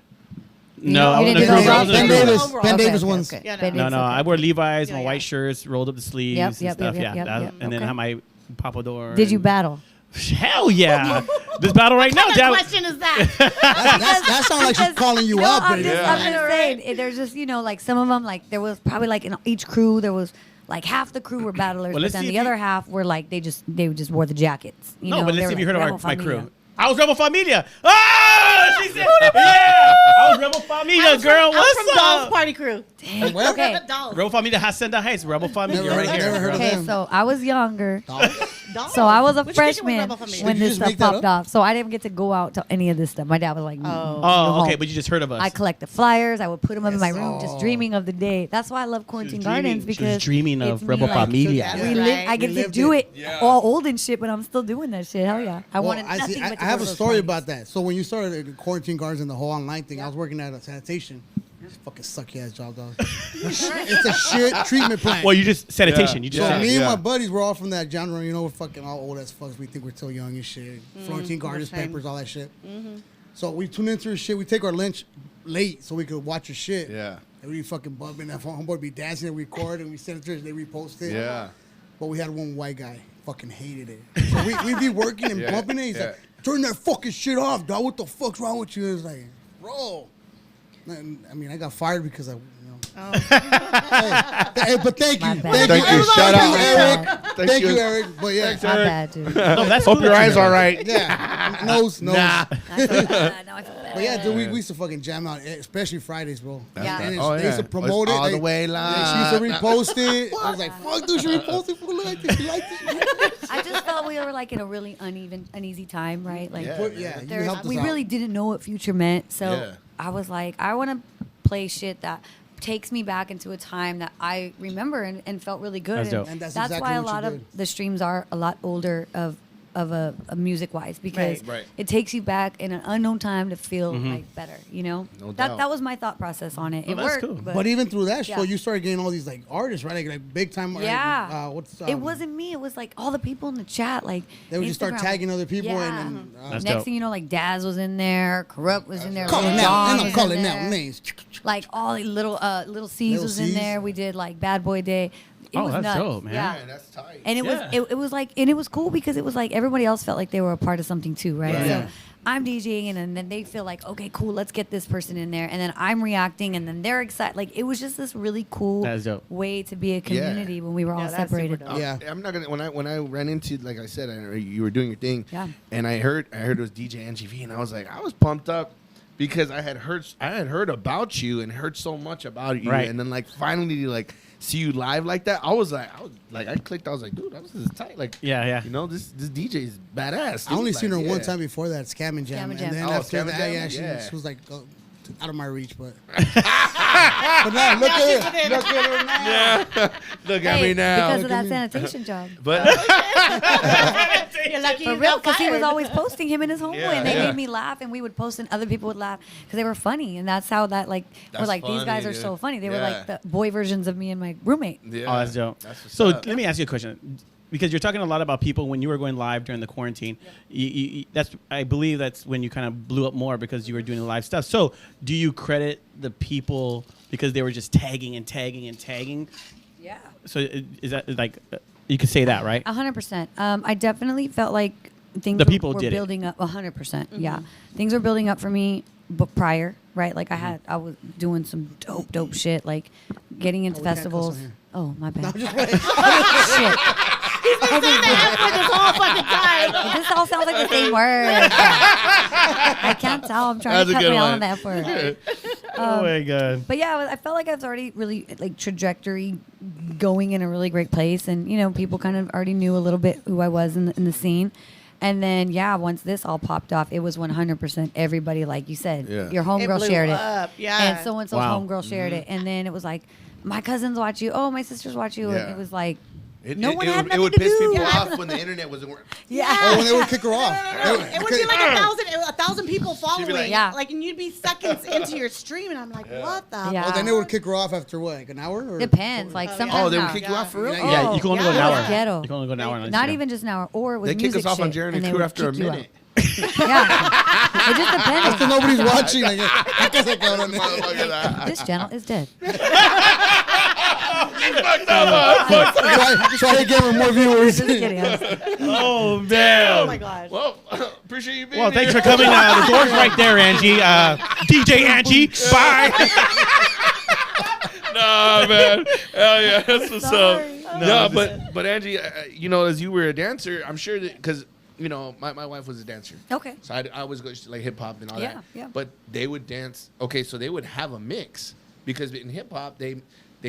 no, I You wasn't didn't a do group. I those? wasn't a Ben group. Davis. Overall. Ben Okay, Davis okay, ones. okay. Yeah, no. Ben No, Davis, no. okay. I wore Levi's, Yeah, my yeah. white shirts, rolled up the sleeves Yep, and yep, stuff. yep, Yeah, yep, that- yep, and then okay. have my papador. Did you and- battle? Hell yeah! This battle right now, What Dad. question is that? That sounds like she's Because- calling you no, up. I'm baby. just, Yeah. I'm just saying, there's just, like some of them, like there was probably like in each crew, there was like half the crew were battlers, Well, but let's then see the if other you- half were like, they just wore the jackets. You No, know, but they let's were see if you like heard Rebel of my Familia. crew. I was Rebel Familia. Oh, she said, yeah. I was Rebel Familia, girl. I'm What's from Dolls up? Party Crew. Dang. What? Okay. Dolls. Rebel Familia, Hacienda Heights. Rebel Familia, Never right heard- here. never heard of Okay, them. so I was younger. Dolls. So I was a Which station was freshman Rebel Familia? when Did you this just stuff make that popped up? off. So I didn't get to go out to any of this stuff. My dad was like, Oh. Oh, okay, but you just heard of us. I collected flyers. I would put them up in my room, Oh. just dreaming of the day. That's why I love Quarantine She was dreaming- Gardens, she was because dreaming of it's me, Rebel like, Familia. That's We right. live. I We get to lived do it. it all old and shit, but I'm still doing that shit. Hell yeah! I Well, wanted nothing but to I go have to a those story parties. about that. So when you started at Quarantine Gardens and the whole online thing, I was working at a sanitation. It's a fucking sucky ass job, dog. It's a shit treatment plant. Well, you just sanitation. Yeah. You just So said. me and yeah. my buddies were all from that genre. You know, we're fucking all old as fucks. We think we're still young and shit. Florentine Gardens, same. Peppers, all that shit. So we tune into our shit. We take our lunch late so we could watch our shit. Yeah. And we fucking bumping. That homeboy would be dancing and record and we send it to her. They repost it. Yeah. But we had one white guy. Fucking hated it. So we'd be working and Yeah, bumping it. He's yeah. like, turn that fucking shit off, dog. What the fuck's wrong with you? It's like, bro. And, I mean, I got fired because I, hey, but thank you. My bad. Thank Thank you. you. Shout out. Eric. Thank Thank you. you, Eric. But yeah. My bad, dude. No, that's Hope cool your that you eyes know. all right. Yeah. Nose. Nah. I feel bad. Now I feel bad. But yeah, dude, we used to fucking jam out, especially Fridays, bro. Yeah. And Oh, they used to yeah. promote it. All They- the way live. She used to repost it. I was like, fuck, dude, she reposted it. Look like this. You like this? I just felt we were like in a really uneasy time, right? Like, Yeah. But yeah, you there's- helped us we out. really didn't know what future meant. So Yeah. I was like, I want to play shit that takes me back into a time that I remember and felt really good. That's dope. And that's that's exactly why a what you lot of did. the streams are a lot older of a music wise, because Right. Right. it takes you back in an unknown time to feel like better, you know? No that doubt. that was my thought process on it. Well, It that's worked. cool. But even through that show, Yeah. you started getting all these like artists, right? Like big time. yeah. What's it wasn't me. It was like all the people in the chat. Like They would just start Instagram. tagging other people, Yeah. and then That's Next dope. thing you know, like Daz was in there, Corrupt was in there, calling Lil out, Jon and I'm was calling in out there. names. Like all the little C's Little was in C's. there. We did like Bad Boy Day. It Oh, was that's nuts. dope, man. Yeah. Man, that's tight. And it Yeah. was it was like, and it was cool because it was like everybody else felt like they were a part of something too, right? Right. So Yeah. I'm DJing and then they feel like, okay, cool, let's get this person in there, and then I'm reacting and then they're excited. Like it was just this really cool That is dope. way to be a community when we were all that's super separated. dope. Yeah. I'm not gonna when I ran into, like I said, you were doing your thing. Yeah. And I heard it was DJ Angie V, and I was like, I was pumped up because I had heard about you and heard so much about you, Right. and then like finally like see you live like that. I clicked. I was like, dude, this is tight. Like, Yeah. you know, this DJ is badass. I only dude. seen her Like, one yeah. time before that, Scam and Jam. Scam and Jam. And then Oh, after Scam and that, Jam? yeah, Yeah. she was like out of my reach, but. But now, look at her. Look at her now. Look at Hey, me now. because of that sanitation job. But You're lucky For you real, got because he was fired. always posting him and his homeboy, Yeah, and they yeah. made me laugh, and we would post, and other people would laugh because they were funny, and that's how that we're That's like these guys funny, are dude. so funny. They were Yeah. like the boy versions of me and my roommate. Yeah. Oh, that's dope. That's what's So up. let me ask you a question, because you're talking a lot about people when you were going live during the quarantine. I believe that's when you kind of blew up more because you were doing the live stuff. So do you credit the people because they were just tagging and tagging and tagging? Yeah. So is that like you could say that, right? 100%. I definitely felt like things The people were did it. building up. 100%. Yeah, things were building up for me, but prior, right? Like I was doing some dope shit, like getting into we can't cuss festivals. on here. Oh, my bad. I'm just waiting. Shit. He's been saying that for this whole fucking time. This all sounds like the same word. I can't tell. I'm trying That's to a cut good me out one. on that word. Oh my god. But yeah, I felt like I was already really like trajectory going in a really great place, and people kind of already knew a little bit who I was in the scene. And then once this all popped off, it was 100% everybody, like you said. Yeah. Your It homegirl blew shared it, up, yeah. and so and so's Wow. homegirl shared it, and then it was like, my cousins watch you. Oh, my sisters watch you. Yeah. And it was like, It, no it, one it, had would- nothing it would to piss do. people Yeah. off when the internet wasn't working. Oh, when they would kick her off. It would be like a thousand people following, like- Yeah. and you'd be seconds into your stream, and I'm like, what the? Yeah. Oh, then they would kick her off after what, like an hour? Or? Depends. Like sometimes Oh, they would not. kick you off for real? Yeah. Yeah, you can only go an yeah. hour. It was ghetto. You can only go an hour. on Not Instagram. even just an hour, or it was They kick music us off on shit, Jeremy and they Crew would after a kick you out. minute. Yeah, it just depends. Because nobody's watching. Like, ¿qué cosa, cabrón? This channel is dead. Try again with more viewers. Just kidding. I'm Oh man. Oh my gosh. Well, appreciate you being Well, thanks for here. coming. The door's right there, Angie. DJ Angie. Bye. Nah, man. Hell yeah. That's what's Sorry. up. No, but Angie, as you were a dancer, I'm sure that because my wife was a dancer. Okay. So I always go like hip hop and all Yeah, that. yeah. But they would dance. Okay, so they would have a mix because in hip hop they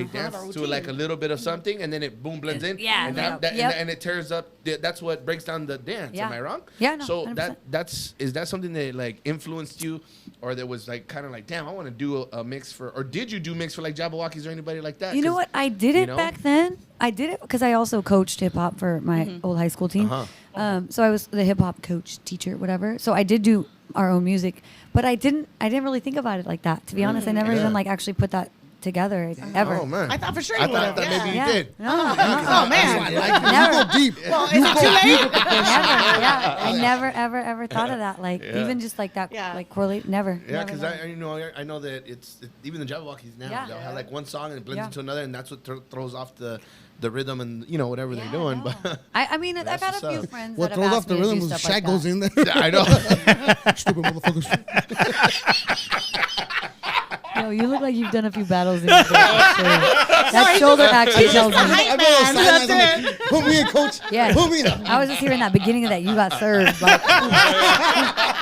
dance to like a little bit of something and then it boom blends in. Yeah, And, yeah. that, Yep. and it tears up. That's what breaks down the dance. Yeah. Am I wrong? Yeah, no, So 100%. is that something that like influenced you, or that was like kind of like, damn, I want to do a mix for, or did you do mix for like Jabberwockies or anybody like that? You know 'Cause- what? I did it know? back then. I did it because I also coached hip hop for my old high school team. Uh-huh. So I was the hip hop coach, teacher, whatever. So I did do our own music, but I didn't really think about it like that. To be honest, I never Yeah. even like actually put that together ever. Oh man. I thought for sure I you would thought have. that maybe you Yeah. did. No, Oh That's man. why I like you. Never. You go deep. Well, is it too late? never. Yeah, I never ever thought of that. Like Yeah. even just like that. Yeah. Like correlate. Never. Yeah, Never, because never. I know that even the Jabberwockies now Yeah. they'll have like one song and it blends Yeah. into another, and that's what throws off the rhythm and whatever they're Yeah, doing. no. But I mean, I That's got what's a few up. friends What that throws have off asked the me to do rhythm was stuff like Shaq goes that. in there. I know. Stupid motherfuckers. Yo, you look like you've done a few battles in your day. That shoulder actually tells me. hype I know those man, sidelines, that's I'm like, put me in, coach. Yeah. Put me in. I was just hearing that beginning of that. You got served. Like,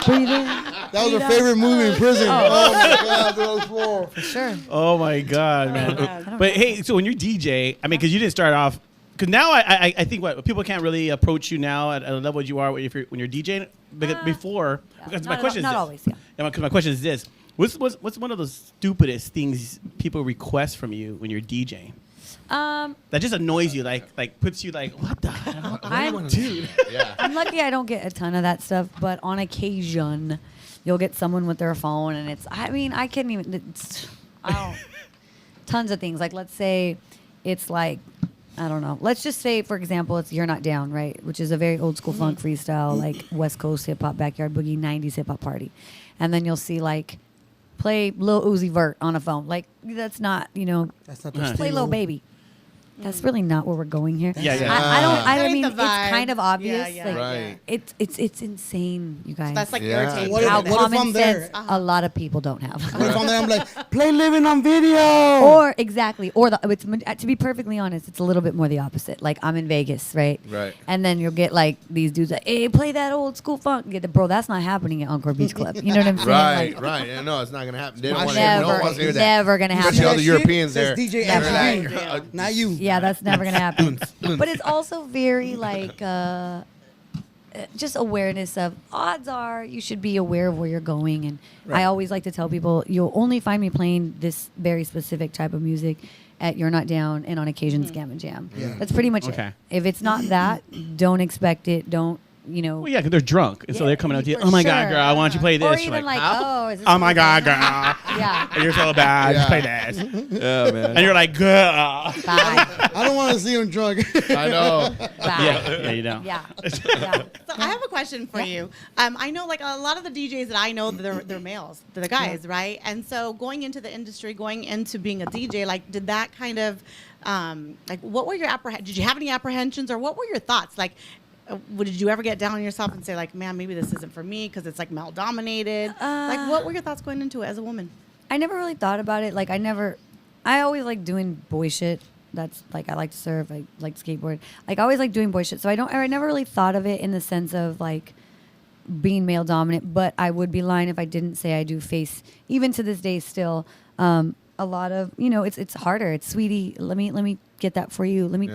breathe in. That was breathe her out. favorite movie in prison. Oh my God, those floor. For sure. Oh my god, man. But hey, so when you're DJ, I mean, because you didn't start off. Because now I think what people can't really approach you now at a level you are when you're DJing. Because before, because my question is not this. always. Yeah. Yeah, because my question is this: what's one of the stupidest things people request from you when you're DJing that just annoys you, like puts you like, what the hell? I'm Dude. Yeah. I'm lucky I don't get a ton of that stuff, but on occasion, you'll get someone with their phone, and it's. I mean, I can't even. I don't. Tons of things. Like, let's say, it's like. I don't know. Let's just say, for example, it's You're Not Down, right? Which is a very old school funk freestyle, like West Coast hip hop, backyard boogie, 90s hip hop party. And then you'll see, like, play Lil Uzi Vert on a phone. Like, that's not, That's not the Huh. play stilo. Lil Baby. That's really not where we're going here. Yeah, yeah. I That ain't mean, the it's vibe. kind of obvious. Yeah, like, Right. It's insane, you guys. That's like Yeah. irritating. What if- how what if common I'm there? sense a lot of people don't have. What if I'm there? I'm like, play Living on Video. Or exactly, or to be perfectly honest, it's a little bit more the opposite. Like I'm in Vegas, right? Right. And then you'll get like these dudes like, "Hey, play that old school funk." Bro, that's not happening at Encore Beach Club. You know what I'm saying? Right, Like, right. Yeah, no, it's not gonna happen. They don't My want shit, to. No Never, one wants to hear that. never gonna happen. Especially all the That shit Europeans says there. DJ Never. Angie V. Right. Not you. Yeah, that's never gonna happen. But it's also very like just awareness of odds are you should be aware of where you're going. And I always like to tell people you'll only find me playing this very specific type of music at You're Not Down and on occasion Scam and Jam. Yeah. That's pretty much Okay. it. If it's not that, don't expect it. Don't you know. Well, yeah, 'cause they're drunk, and so Yeah, they're coming up to you. for Oh my God, sure. girl, I want you to play this. Or You're even like, oh, is this oh my a God, good girl, thing? Yeah. you're so bad. Just play this, Yeah, man. and you're like, girl. Bye. I don't want to see him drunk. I know. Bye. Yeah, you know. Yeah. So I have a question for you. I know like a lot of the DJs that I know, they're males, they're the guys, right? And so going into the industry, going into being a DJ, like did that kind of, like what were your did you have any apprehensions or what were your thoughts? Like, did you ever get down on yourself and say like, man, maybe this isn't for me because it's like male dominated? Like what were your thoughts going into it as a woman? I never really thought about it. Like I always like doing boy shit. That's like, I like to surf, I like skateboard. Like I always like doing boy shit. So I never really thought of it in the sense of like being male dominant, but I would be lying if I didn't say I do face, even to this day still, a lot of, you know, it's harder. It's sweetie, let me get that for you. Let me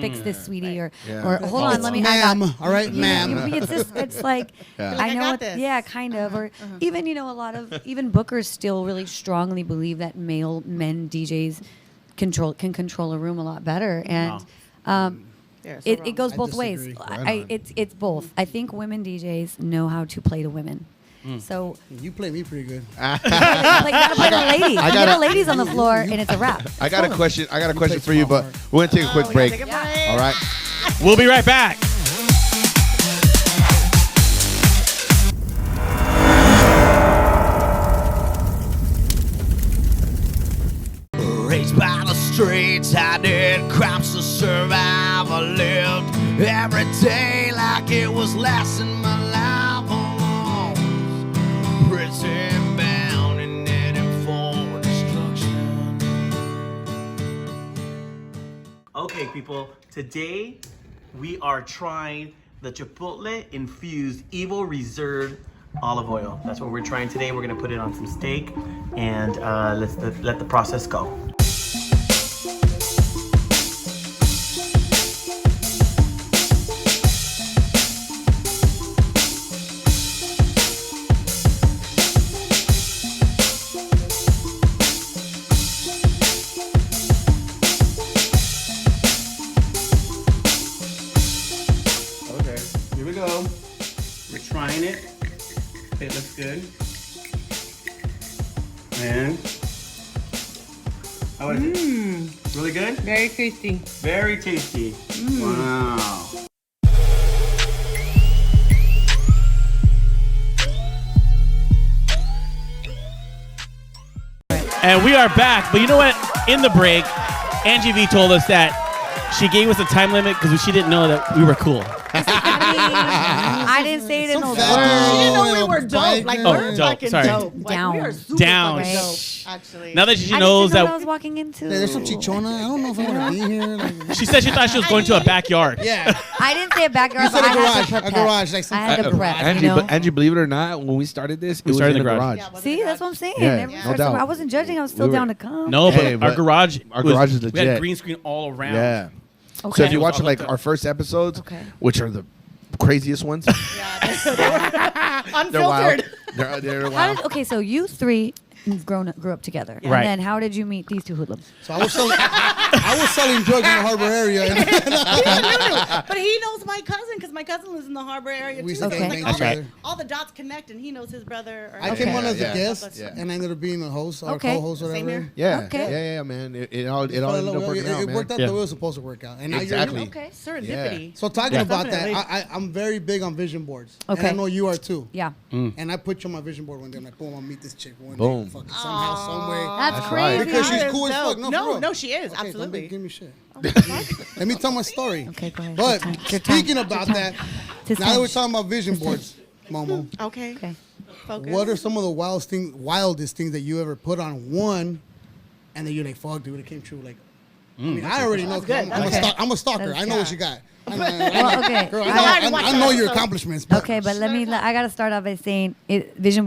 fix this, sweetie, or hold on, let me. Ma'am, all right, ma'am. It's just, it's like I know what. Yeah, kind of. Or even, you know, a lot of even bookers still really strongly believe that men DJs can control a room a lot better, and it goes both ways. It's both. I think women DJs know how to play to women. So you play me pretty good. like gotta play the ladies. Get the ladies on the floor, and it's a wrap. I got a question for you, but we're gonna take a quick break. All right. We'll be right back. Raised by the streets, I did crimes to survive. I lived every day like it was last in my life. Prison bound and heading for destruction. Okay, people, today we are trying the Chipotle infused EVOO reserved olive oil. That's what we're trying today. We're gonna put it on some steak, and let the process go. Trying it. It looks good. And how is it? Really good? Very tasty. Very tasty. Wow. And we are back. But you know what? In the break, Angie V told us that she gave us a time limit because she didn't know that we were cool. I didn't say it in those words. She didn't know we were dope. Like we're dope. fucking Sorry. dope. Like, Down. we are super Down. fucking dope, Shh. actually. Now that she I knows didn't know what I that was walking into. There's some chichona. I don't know if I want to be here. Like, she said she thought she was going to a backyard. yeah. I didn't say a backyard, You said but a I had to garage. prep. A garage. Like I had to prep. Angie, you know? but Angie, believe it or not, when we started this, We it was started in in the the garage. garage. See, that's what I'm saying. Yeah, Every no person- doubt. I wasn't judging. I was still We were- down to come. No, Hey, but our but garage our garage is We had legit. green screen all around. Yeah. Okay. So if you It was watch all like hooked up. our first episodes, Okay. which are the craziest ones, they're wild. Unfiltered. They're How wild. did, okay, so you three grew up together, and Right. then how did you meet these two hoodlums? So I was selling drugs in the Harbor area. But he knows my cousin because my cousin lives in the Harbor area We too. said So Okay. it's like That's right. all the dots connect, and he knows his brother. Or I Okay. came on as a Yeah. guest, Yeah. and I ended up being a host or Okay. co-host, Same whatever. here. Yeah. Okay. Yeah, man. It all ended up working out, It man. worked out Yeah. the way it was supposed to work out. And now Exactly. you're Okay. Serendipity. So talking Yeah. about that, Definitely. I'm very big on vision boards. Okay. And I know you are too. Yeah. And I put you on my vision board one day. I'm like, boom, I'll meet this chick one Boom. day. Fucking somehow, some way. That's That's crazy. right. Because she's That is cool as dope. fuck. No, for real. No, she is. Okay, Absolutely. Don't give me shit. Let me tell my story. Okay, go ahead. But Your time. speaking about that, Tis now that time. we're talking about vision boards, Momo, Okay. Okay. Focus. what are some of the wildest things that you ever put on one, and then you're like, fuck, dude, it came true. Like, I mean, I already know. 'cause good. I'm a stalker. That's- I know what yeah. you got. Well, okay. Girl, You know, I haven't I watched know that your episode. accomplishments. But Okay, but I got to start off by saying vision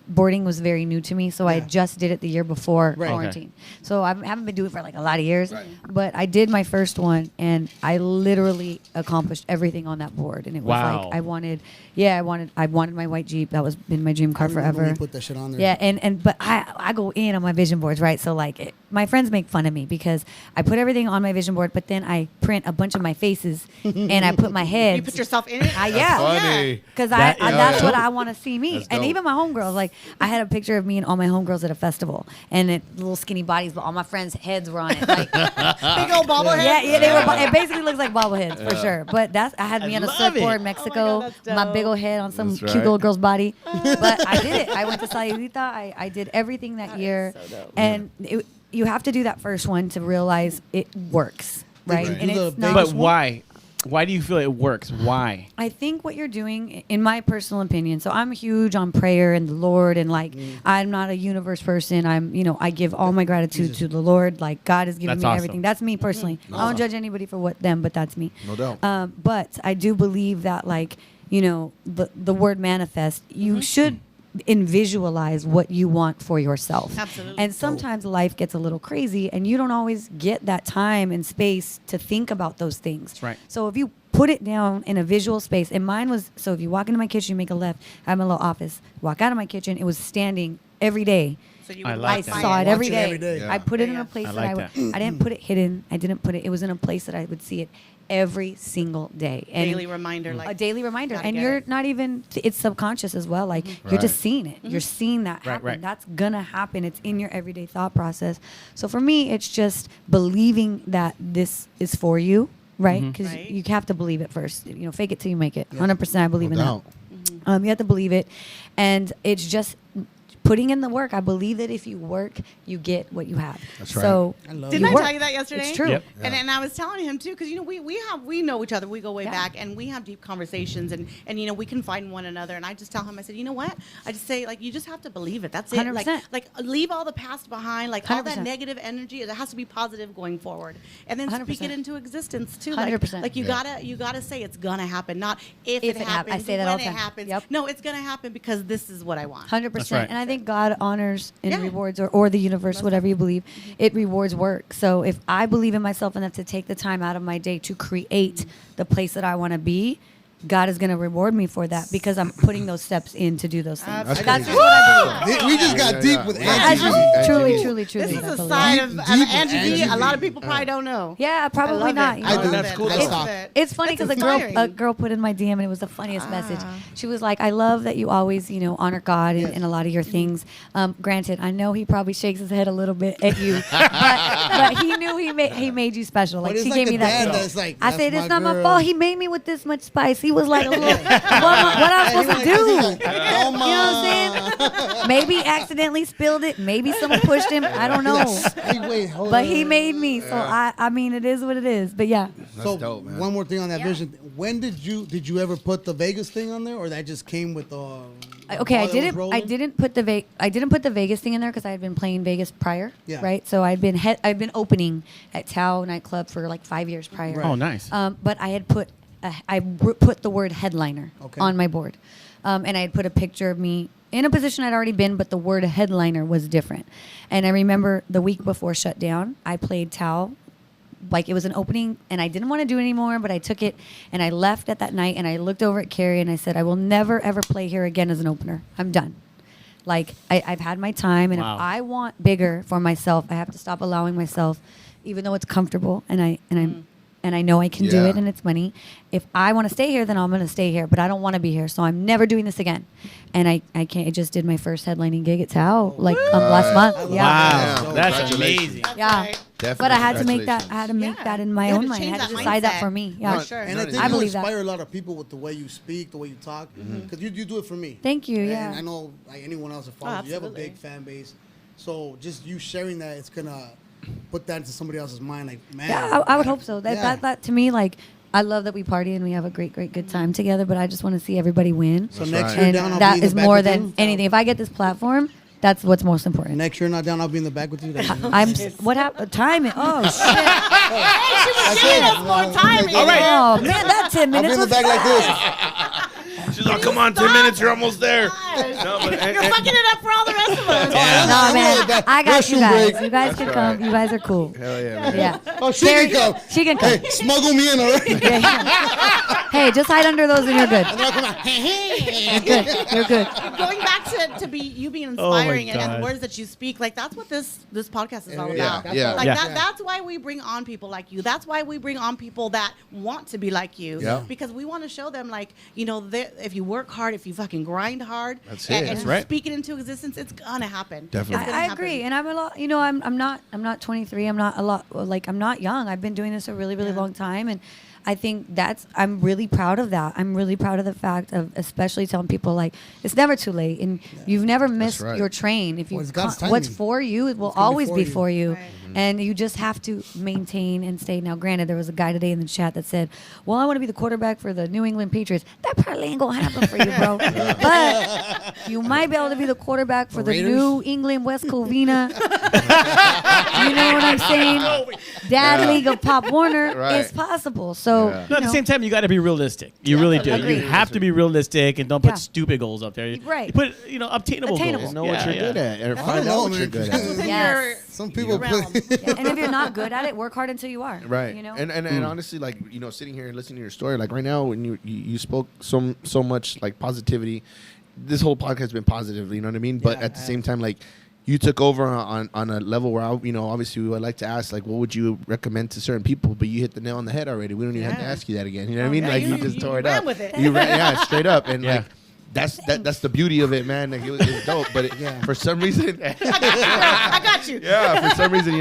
boarding was very new to me, so I just did it the year before Right. quarantine. So I haven't been doing it for like a lot of years, but I did my first one, and I literally accomplished everything on that board, and it was Wow. like I wanted my white Jeep. That was been my dream car I remember when forever. you put that shit on there. Yeah, but I go in on my vision boards, right? So my friends make fun of me because I put everything on my vision board, but then I print a bunch of my faces and I put my head. You put yourself in it? Yeah. Funny. Because that's what I want to see me. That's And dope. even my homegirls, like I had a picture of me and all my homegirls at a festival, and little skinny bodies, but all my friends' heads were on it. Like, Big old bobblehead. yeah, they were. It basically looks like bobbleheads for sure. But I had me on a love surfboard it. in Mexico, that's my dope. big old head on some That's cute right. little girl's body. But I did it. I went to Sayulita. I did everything that year, and you have to do that first one to realize it works, right? you And do it's the not. But why? Why do you feel it works? Why? I think what you're doing, in my personal opinion, so I'm huge on prayer and the Lord, and like I'm not a universe person. I give all my gratitude to the Lord. Like God has given That's me awesome. everything. That's me personally. I don't judge anybody for them, but that's me. No doubt. But I do believe that, like, the word manifest. You should visualize what you want for yourself. Absolutely. And sometimes life gets a little crazy, and you don't always get that time and space to think about those things. That's right. So if you put it down in a visual space, and mine was, so if you walk into my kitchen, you make a left, I have my little office, walk out of my kitchen, it was standing every day. So you I would like I that. find saw it every Watch it day. every day. Yeah. I put it in Yeah. a place I that like I that. I didn't put it hidden. I didn't put it. It was in a place that I would see it every single day. And daily reminder, like a daily reminder, gotta and get you're it. not even. It's subconscious as well. Like you're just Right. seeing it. You're seeing that Right, happen. right. That's gonna happen. It's in your everyday thought process. So for me, it's just believing that this is for you, right? Because Right. you have to believe it first. Fake it till you make it. 100%. I believe No in doubt. that. You have to believe it, and it's just putting in the work. I believe that if you work, you get what you have. That's right. So I love Didn't you I work. tell you that yesterday? It's true. Yep. And I was telling him too, because we know each other. We go way Yeah. back, and we have deep conversations, and we confide in one another. And I just tell him, I said, you know what? I just say, like, you just have to believe it. That's it. 100%. Like leave all the past behind. Like all that 100%. negative energy. It has to be positive going forward, and then speak 100%. it into existence too. 100%. Like you gotta say it's gonna happen, not if it happens. I say that when all the it time. happens. Yep. No, it's gonna happen because this is what I want. 100%. right. And I think God honors and Yeah. rewards, or the universe, whatever you believe, it rewards work. So if I believe in myself enough to take the time out of my day to create the place that I want to be, God is going to reward me for that because I'm putting those steps in to do those things. That's That's crazy. just what I believe. We just got deep with I Angie. just Angie truly, V. truly This is I a believe. side of Deep with Angie V. Angie A lot V. of people probably don't know. Yeah, probably love not. it. you I know? love That's it. cool. I Let's love talk. it. It's funny because That's a inspiring. girl put in my DM, and it was the funniest message. She was like, "I love that you always, honor God in a lot of your things." Granted, I know he probably shakes his head a little bit at you, but he knew he made you special. Like But it's she like gave the me that. dad thing. that's like, I "That's said, "It's my not my girl." fault. He made me with this much spice." He was like, "Look, what I'm supposed to do?" Come You know what on. I'm saying? Maybe accidentally spilled it. Maybe someone pushed him. I don't know. Hey, wait, hold But on. he made me, so I mean, it is what it is. But yeah. So dope, man. one more thing on that vision. When did you ever put the Vegas thing on there, or that just came with the? Okay, I ball that was didn't. I rolling? didn't put the Vegas thing in there because I had been playing Vegas prior. Yeah. Right. So I'd been opening at Tao nightclub for like 5 years prior. Oh, nice. But I had put the word headliner Okay. on my board, and I had put a picture of me in a position I'd already been, but the word headliner was different. And I remember the week before shutdown, I played Tao. Like it was an opening and I didn't want to do it anymore, but I took it and I left at that night and I looked over at Carrie and I said, I will never ever play here again as an opener. I'm done. Like I've had my time, and Wow. if I want bigger for myself, I have to stop allowing myself, even though it's comfortable and I know I can do Yeah. it and it's money. If I want to stay here, then I'm going to stay here, but I don't want to be here. So I'm never doing this again. And I can't, I just did my first headlining gig at Tao like last month. Yeah. Wow, Yeah. that's Congratulations. amazing. Yeah. right. Definitely. But I had to make that. Congratulations. I had to make Yeah. that in my You had own to mind. I change had to that decide that mindset. for me. Yeah. For sure. And I think I you believe that. inspire a lot of people with the way you speak, the way you talk, because you do it for me. Thank you. And Yeah. I know like anyone else that follows you, you have a absolutely. big fan base. So just you sharing that, it's gonna put that into somebody else's mind. Like, man, Yeah, I would hope so. That, Yeah. that to me, like, I love that we party and we have a great good time together. But I just want to see everybody win, So That's next right. year and down, I'll that be in the is back more with than you. anything. If I get this platform, that's what's most important. Next year, not down, I'll be in the back with you. I'm. What happened? Timing. Oh shit. Hey, she was giving us more time. All right. Oh man, that 10 I'll be minutes in the was back like this. She's like, come on, 10 minutes, you're almost there. Gosh. No, but, You're fucking it up for all the rest of us. No, man. I got you Restroom guys. break. You guys can come. You guys are cool. Hell yeah, man. Yeah. Oh, she Carrie- can come. She can come. Hey, smuggle me in already. Hey, just hide under those and you're good. And then I'll come out. You're good. You're good. Going back to be you being Oh my inspiring and God. the words that you speak, like that's what this podcast is all Yeah, about. yeah. Like Yeah. that's why we bring on people like you. That's why we bring on people that want to be like you. Yeah. Because we want to show them, like, if you work hard, if you fucking grind hard, That's and, it. and That's right. speak it into existence, it's gonna happen. Definitely. It's gonna I happen. agree, and I'm a lot. I'm not 23. I'm not a lot. Like I'm not young. I've been doing this a really long time, and I think I'm really proud of that. I'm really proud of the fact of especially telling people like it's never too late, and you've never missed right. your train. If you Well, it's God's what's timing. for you, it will It's gonna be always for be you. for you. Right. And you just have to maintain and stay. Now, granted, there was a guy today in the chat that said, "Well, I want to be the quarterback for the New England Patriots." That probably ain't gonna happen for you, bro. But you might be able to be the quarterback for the Raiders? New England West Covina. You know what I'm saying? Dad League of Pop Warner Right. is possible. So, Yeah. But at the same time, you got to be realistic. You really do. Agreed. You have to be realistic and don't put Yeah. stupid goals up there. Right. You put obtainable Attainable. goals. Know what you're good at, and find know, out what man. you're good That's at. within Yes. Some people realm. play. and if you're not good at it, work hard until you are. Right. You know. And honestly, like, sitting here and listening to your story, like right now when you spoke so much like positivity, this whole podcast has been positive, you know what I mean? But Yeah, at the same time, like you took over on a level where obviously we would like to ask, like, what would you recommend to certain people? But you hit the nail on the head already. We don't even have to Yeah. ask you that again. You know what I Oh, mean? yeah, Like you- you just you tore it ran up. with it. You ran, yeah, straight up, and Yeah. like. That's the beauty of it, man. Like, it was dope, but for some reason, I got you. yeah, for some reason,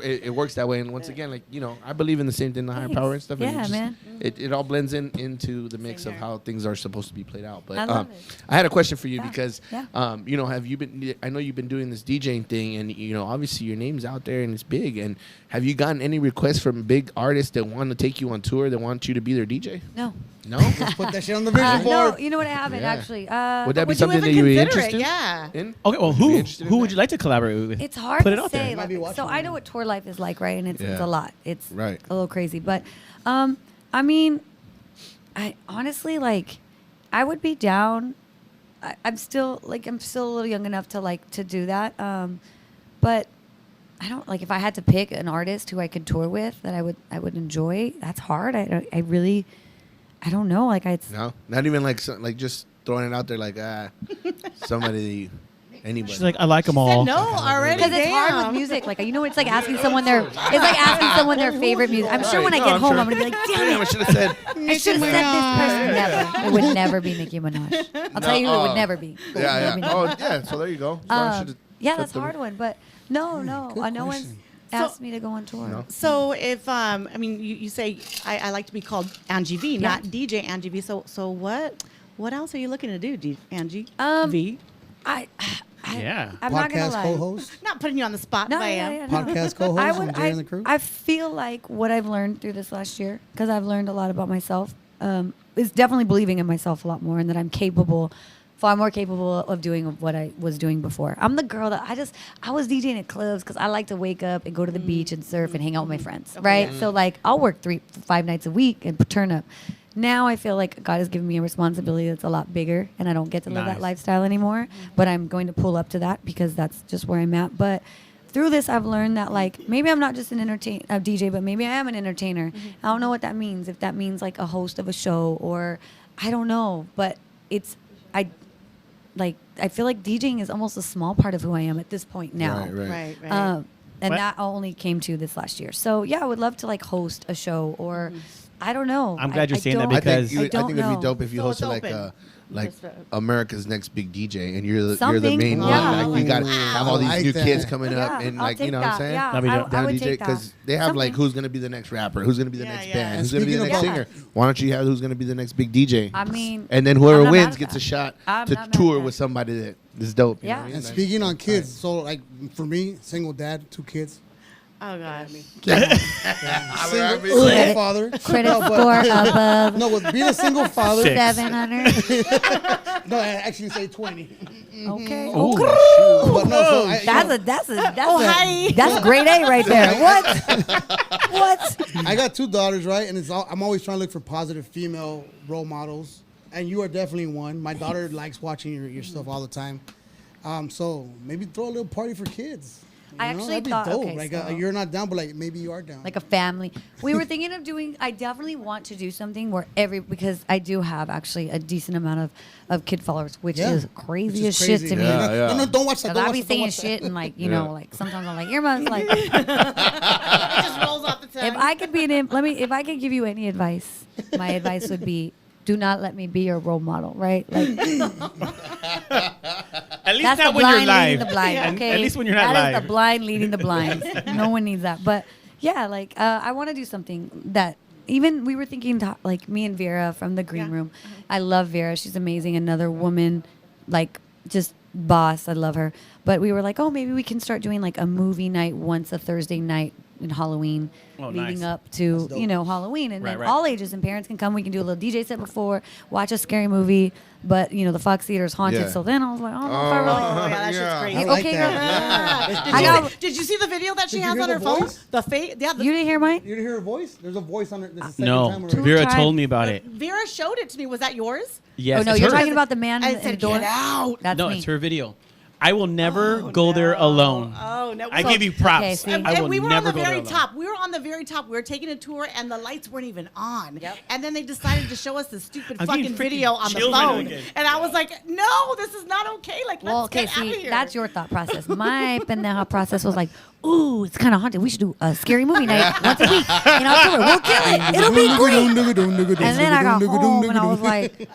it works that way. And once again, like, I believe in the same thing, the higher Thanks. power and stuff. and Yeah, it just- man. It all blends into the mix Same of here. how things are supposed to be played out. But I love it. I had a question for you Yeah. because, Yeah. have you been? I know you've been doing this DJing thing, and obviously your name's out there and it's big. And have you gotten any requests from big artists that want to take you on tour, that want you to be their DJ? No. No. Let's put that shit on the vision No, board. you know what I haven't Yeah. actually. Would that be Would something you that even you would be consider interested it? Yeah. in? Okay, well, Would you be who interested in who that? would you like to collaborate with? It's hard Put it to out say. there. Might be Like, watching so I you. know what tour life is like, right? And it's Yeah. a lot. It's Right. a little crazy. But I mean, I honestly I would be down. I'm still a little young enough to do that. But I don't if I had to pick an artist who I could tour with that I would enjoy. That's hard. I really don't know. No, not even just throwing it out there like somebody, anybody. She's like, I like them all. No, already. because it's hard with Damn. music. It's like asking someone their favorite music. I'm sure when I No, get I'm home, sure. I'm gonna be like, damn Damn, I it. should have said. I should have said this person. Never. It would never be Nicki Minaj. I'll tell you who it would never be. Yeah, yeah. Oh, yeah. So there you go. So I should've Yeah, said that's a the- hard one. But no, Good no one's question. asked me to go on tour. No. So if you say I like to be called Angie V, Yeah. not DJ Angie V. So what else are you looking to do, Angie V? Yeah. I'm not gonna Podcast lie. co-host. Not putting you on the spot, No, but I yeah, am. yeah, no. Podcast co-host on Jay and the Crew. I feel like what I've learned through this last year, because I've learned a lot about myself, is definitely believing in myself a lot more, and that I'm far more capable of doing what I was doing before. I'm the girl that I was DJing at clubs because I like to wake up and go to the beach and surf and hang out with my friends, right? So I'll work 3-5 nights a week and turn up. Now I feel like God has given me a responsibility that's a lot bigger, and I don't get to live Nice. that lifestyle anymore. But I'm going to pull up to that because that's just where I'm at. But through this, I've learned that maybe I'm not just a DJ, but maybe I am an entertainer. I don't know what that means. If that means a host of a show, or I don't know. But I feel like DJing is almost a small part of who I am at this point now. Right. Right. And What? that only came to this last year. So yeah, I would love to host a show, or I don't know. I'm glad you're saying that don't- I think, because- I don't think it'd know. be dope if you So it's hosted open. like America's Next Big DJ, and you're the Something, main yeah. one. Like, you got to have all these I like new that. kids coming up, Yeah, and I'll you take know what I'm that. saying? Yeah, That'd be dope. I would DJ, take that. because they have Something. who's gonna be the next rapper, who's gonna be the Yeah, next yeah. band, And who's gonna be the speaking next of singer. Why don't you have who's gonna be the next big DJ? I mean, and then I'm whoever not mad wins at gets that. a shot I'm to not mad tour at with that. somebody that is dope. You know Yeah. what I mean? And Like, speaking on kids, so for me, single dad, 2 kids. Oh gosh. Single father. credit No, but- score above No, with being a single father. 700. No, I actually say 20. Okay. Ooh. But no, so I, That's grade A right there. What? I got 2 daughters, right? And I'm always trying to look for positive female role models. And you are definitely one. My daughter likes watching your stuff all the time. So maybe throw a little party for kids. I actually thought, okay, like so- you're not down, but like maybe you are down. Like a family. We were thinking of doing, I definitely want to do something where because I do have actually a decent amount of kid followers, which is crazy as shit to me. Yeah. No, don't watch that. Because Don't I be watch that, don't saying watch that. shit and like, you know, like sometimes I'm like, earmuffs, like. It just rolls off the tongue. If I could be if I could give you any advice, my advice would be, do not let me be your role model, right? Like, At least that's not the when you're blind live. leading the blind. And Okay, at least when you're not That live. is the blind leading the blind. No one needs that. But yeah, like I want to do something that even we were thinking like me and Vera from the green room. I love Vera. She's amazing. Another woman, like just boss. I love her. But we were like, oh, maybe we can start doing like a movie night once a Thursday night in Halloween, leading up to Halloween, and then all ages and parents can come. We can do a little DJ set before, watch a scary movie. But the Fox Theater is haunted, so then I was like, I don't know if I really. Oh, yeah, that shit's crazy. I like Okay, that. Did you see the video that she Did you has hear on the her phone? voice? The face. Yeah. You didn't hear mine? You didn't hear her voice? There's a voice on it. This is the second time No, already. Vera times. told me about it. Vera showed it to me. Was that yours? Yes, Oh no, it's you're her. talking about the man I in the said, door. get out. That's No, me. it's her video. I will never go there alone. Oh no! I give you props. Okay, see. I will we were never on the go there very alone. top. We were on the very top. We were taking a tour, and the lights weren't even on. Yep. And then they decided to show us the stupid I'm getting fucking freaking video on the children phone. again. And I was like, no, this is not okay. Like, let's Well, okay, get out of see, here. that's your thought process. My pendeja process was like, ooh, it's kind of haunted. We should do a scary movie night once a week in October. We'll kill it. It'll be great. And then I got home and I was like,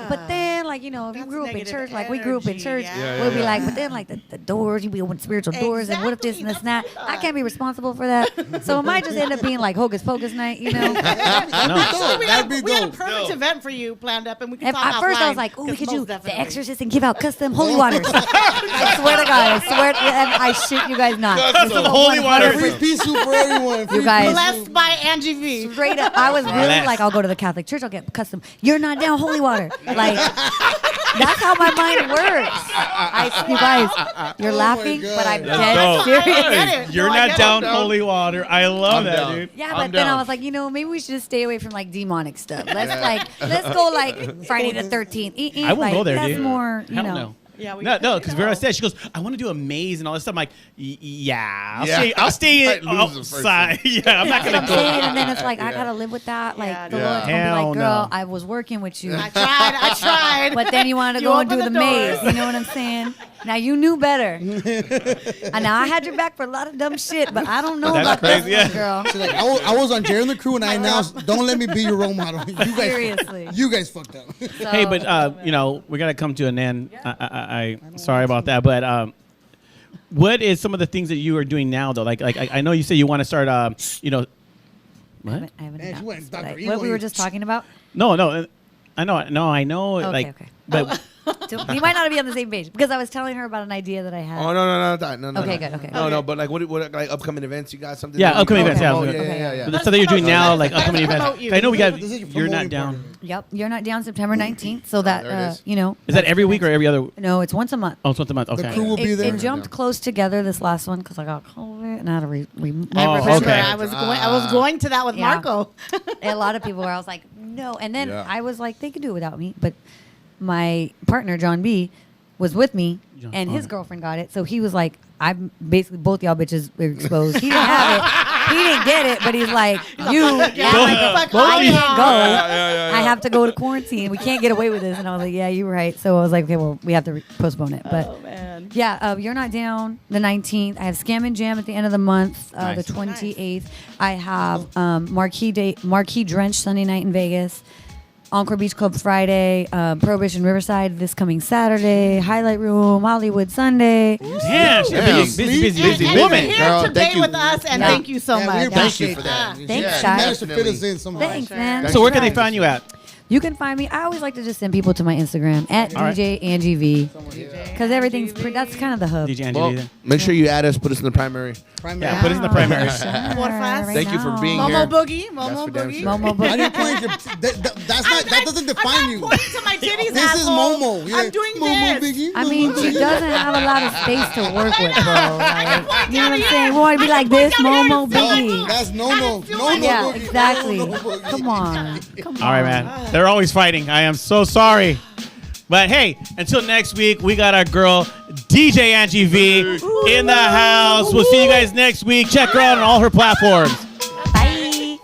but then, like, if you That's grew up in negative church, like we grew up in energy, church, yeah. we'll be like, but then, like, the doors, you be open spiritual doors, and what if this and this and that? I can't be responsible for that. So it might just end up being like Hocus Pocus night, Actually, we had That'd be a dope. perfect event for you planned up, and we can At talk first, I was offline, like, oh, we 'cause could do most The definitely. Exorcist and give out custom holy waters. I swear to God, and I shit you guys not. Custom This is holy water. 100% Free pea soup for everyone. Free You guys- pea Blessed soup. by Angie V. Straight up, I was really Bless. like, I'll go to the Catholic Church, I'll get custom. You're not down holy water. Like, that's how my mind works. You guys, you're laughing, God. but I'm That's dead dope. serious. I get it. You're No, I not get it. down holy water. I love I'm that, down. dude. Yeah, I'm but then I down. was like, maybe we should just stay away from like demonic stuff. Let's go like Friday the 13th. I won't go there, that's dude. more, Hell no. Yeah, we No, because Vera said, she goes, I want to do a maze and all this stuff. I'm like, yeah, Yeah. I'll stay Might lose the first outside. Yeah, I'm not That's going what to I'm go. saying, and then it's like I gotta live with that. Like Yeah, the no. Lord's gonna be Hell like, "Girl, no. I was working with you." I tried. But then you wanted to You go and do opened the the maze. doors. You know what I'm saying? Now you knew better. And now I had your back for a lot of dumb shit, but I don't know That's about crazy, this one, yeah. girl. She's like, I was on Jerry and the Crew, and I announced, don't let me be your role model. You guys, Seriously. You guys fucked up. So, Hey, but, we got to come to an end. I sorry about that. But what is some of the things that you are doing now, though? Like I know you said you want to start, I what? haven't Man, she went announced, but Dr. what Evil. we were just talking about. No, I know. No, I know. Okay, like, okay. But So we might not be on the same page because I was telling her about an idea that I had. Oh no. Okay, good, okay. No, but like what like upcoming events? You got something? Yeah, that you upcoming can events, yeah, promote? okay. Yeah. but the stuff that you're doing now, like upcoming Let's events. promote you. I know we got. This is your You're not promoting down. part. Yep, you're not down September 19th, so that there it is. Is that every week or every other? No, it's once a month. Oh, it's once a month. The Okay. crew will be there. It jumped close together this last one because I got COVID and I had to remember. Oh, Remember, okay. I was going to that with Yeah. Marco. A lot of people were. I was like, no, and then Yeah. I was like, they could do it without me. But my partner John B was with me, and his girlfriend got it. So he was like, I'm basically both y'all bitches were exposed. He didn't have it. He didn't get it, but he's like, you, Both- I both of can't y'all. go. I have to go to quarantine. We can't get away with this. And I was like, yeah, you're right. So I was like, okay, well, we have to postpone it. But Oh man. yeah, you're not down the 19th. I have Scam and Jam at the end of the month, Nice. the 28th. I have Marquee Drench Sunday night in Vegas. Encore Beach Club Friday, Prohibition Riverside this coming Saturday, Highlight Room, Hollywood Sunday. Damn, she's a Damn. busy And woman. you're here Girl, today thank you. with us, and Yeah. thank you so Yeah, we much. Thank appreciate you for that. Thanks, You guys. managed to fit us definitely. in somehow. Thanks, man. So where can they find you at? You can find me. I always like to just send people to my Instagram at All right. DJ Angie V because everything's that's kind of the hub. DJ Angie Well, V then. make sure you add us. Put us in the primary. Primary. Yeah, put us in the primary. Porfa. Thank you for being Momo here. Boogie. That's Momo for damn Boogie. sure. Momo I Book. didn't point your, that's not, that doesn't define I'm you. not pointing to my titties, This is asshole. Momo. You're I'm like, doing Momo this. Biggie, I mean, Momo she Biggie. doesn't have a lot of space to work with, bro. Like, you know what I'm down saying? We here. want to be like this, Momo No, Biggie. that's no. Yeah, Boogie. exactly. No, no, Boogie. Come on. Come on. All right, man. They're always fighting. I am so sorry. But hey, until next week, we got our girl DJ Angie V in the house. We'll see you guys next week. Check her out on all her platforms. Bye.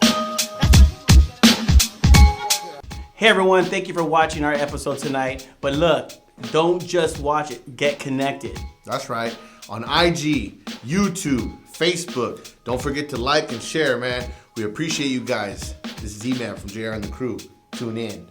Hey everyone, thank you for watching our episode tonight. But look, don't just watch it, get connected. That's right. On IG, YouTube, Facebook. Don't forget to like and share, man. We appreciate you guys. This is E-Man from JR and the Crew. Tune in.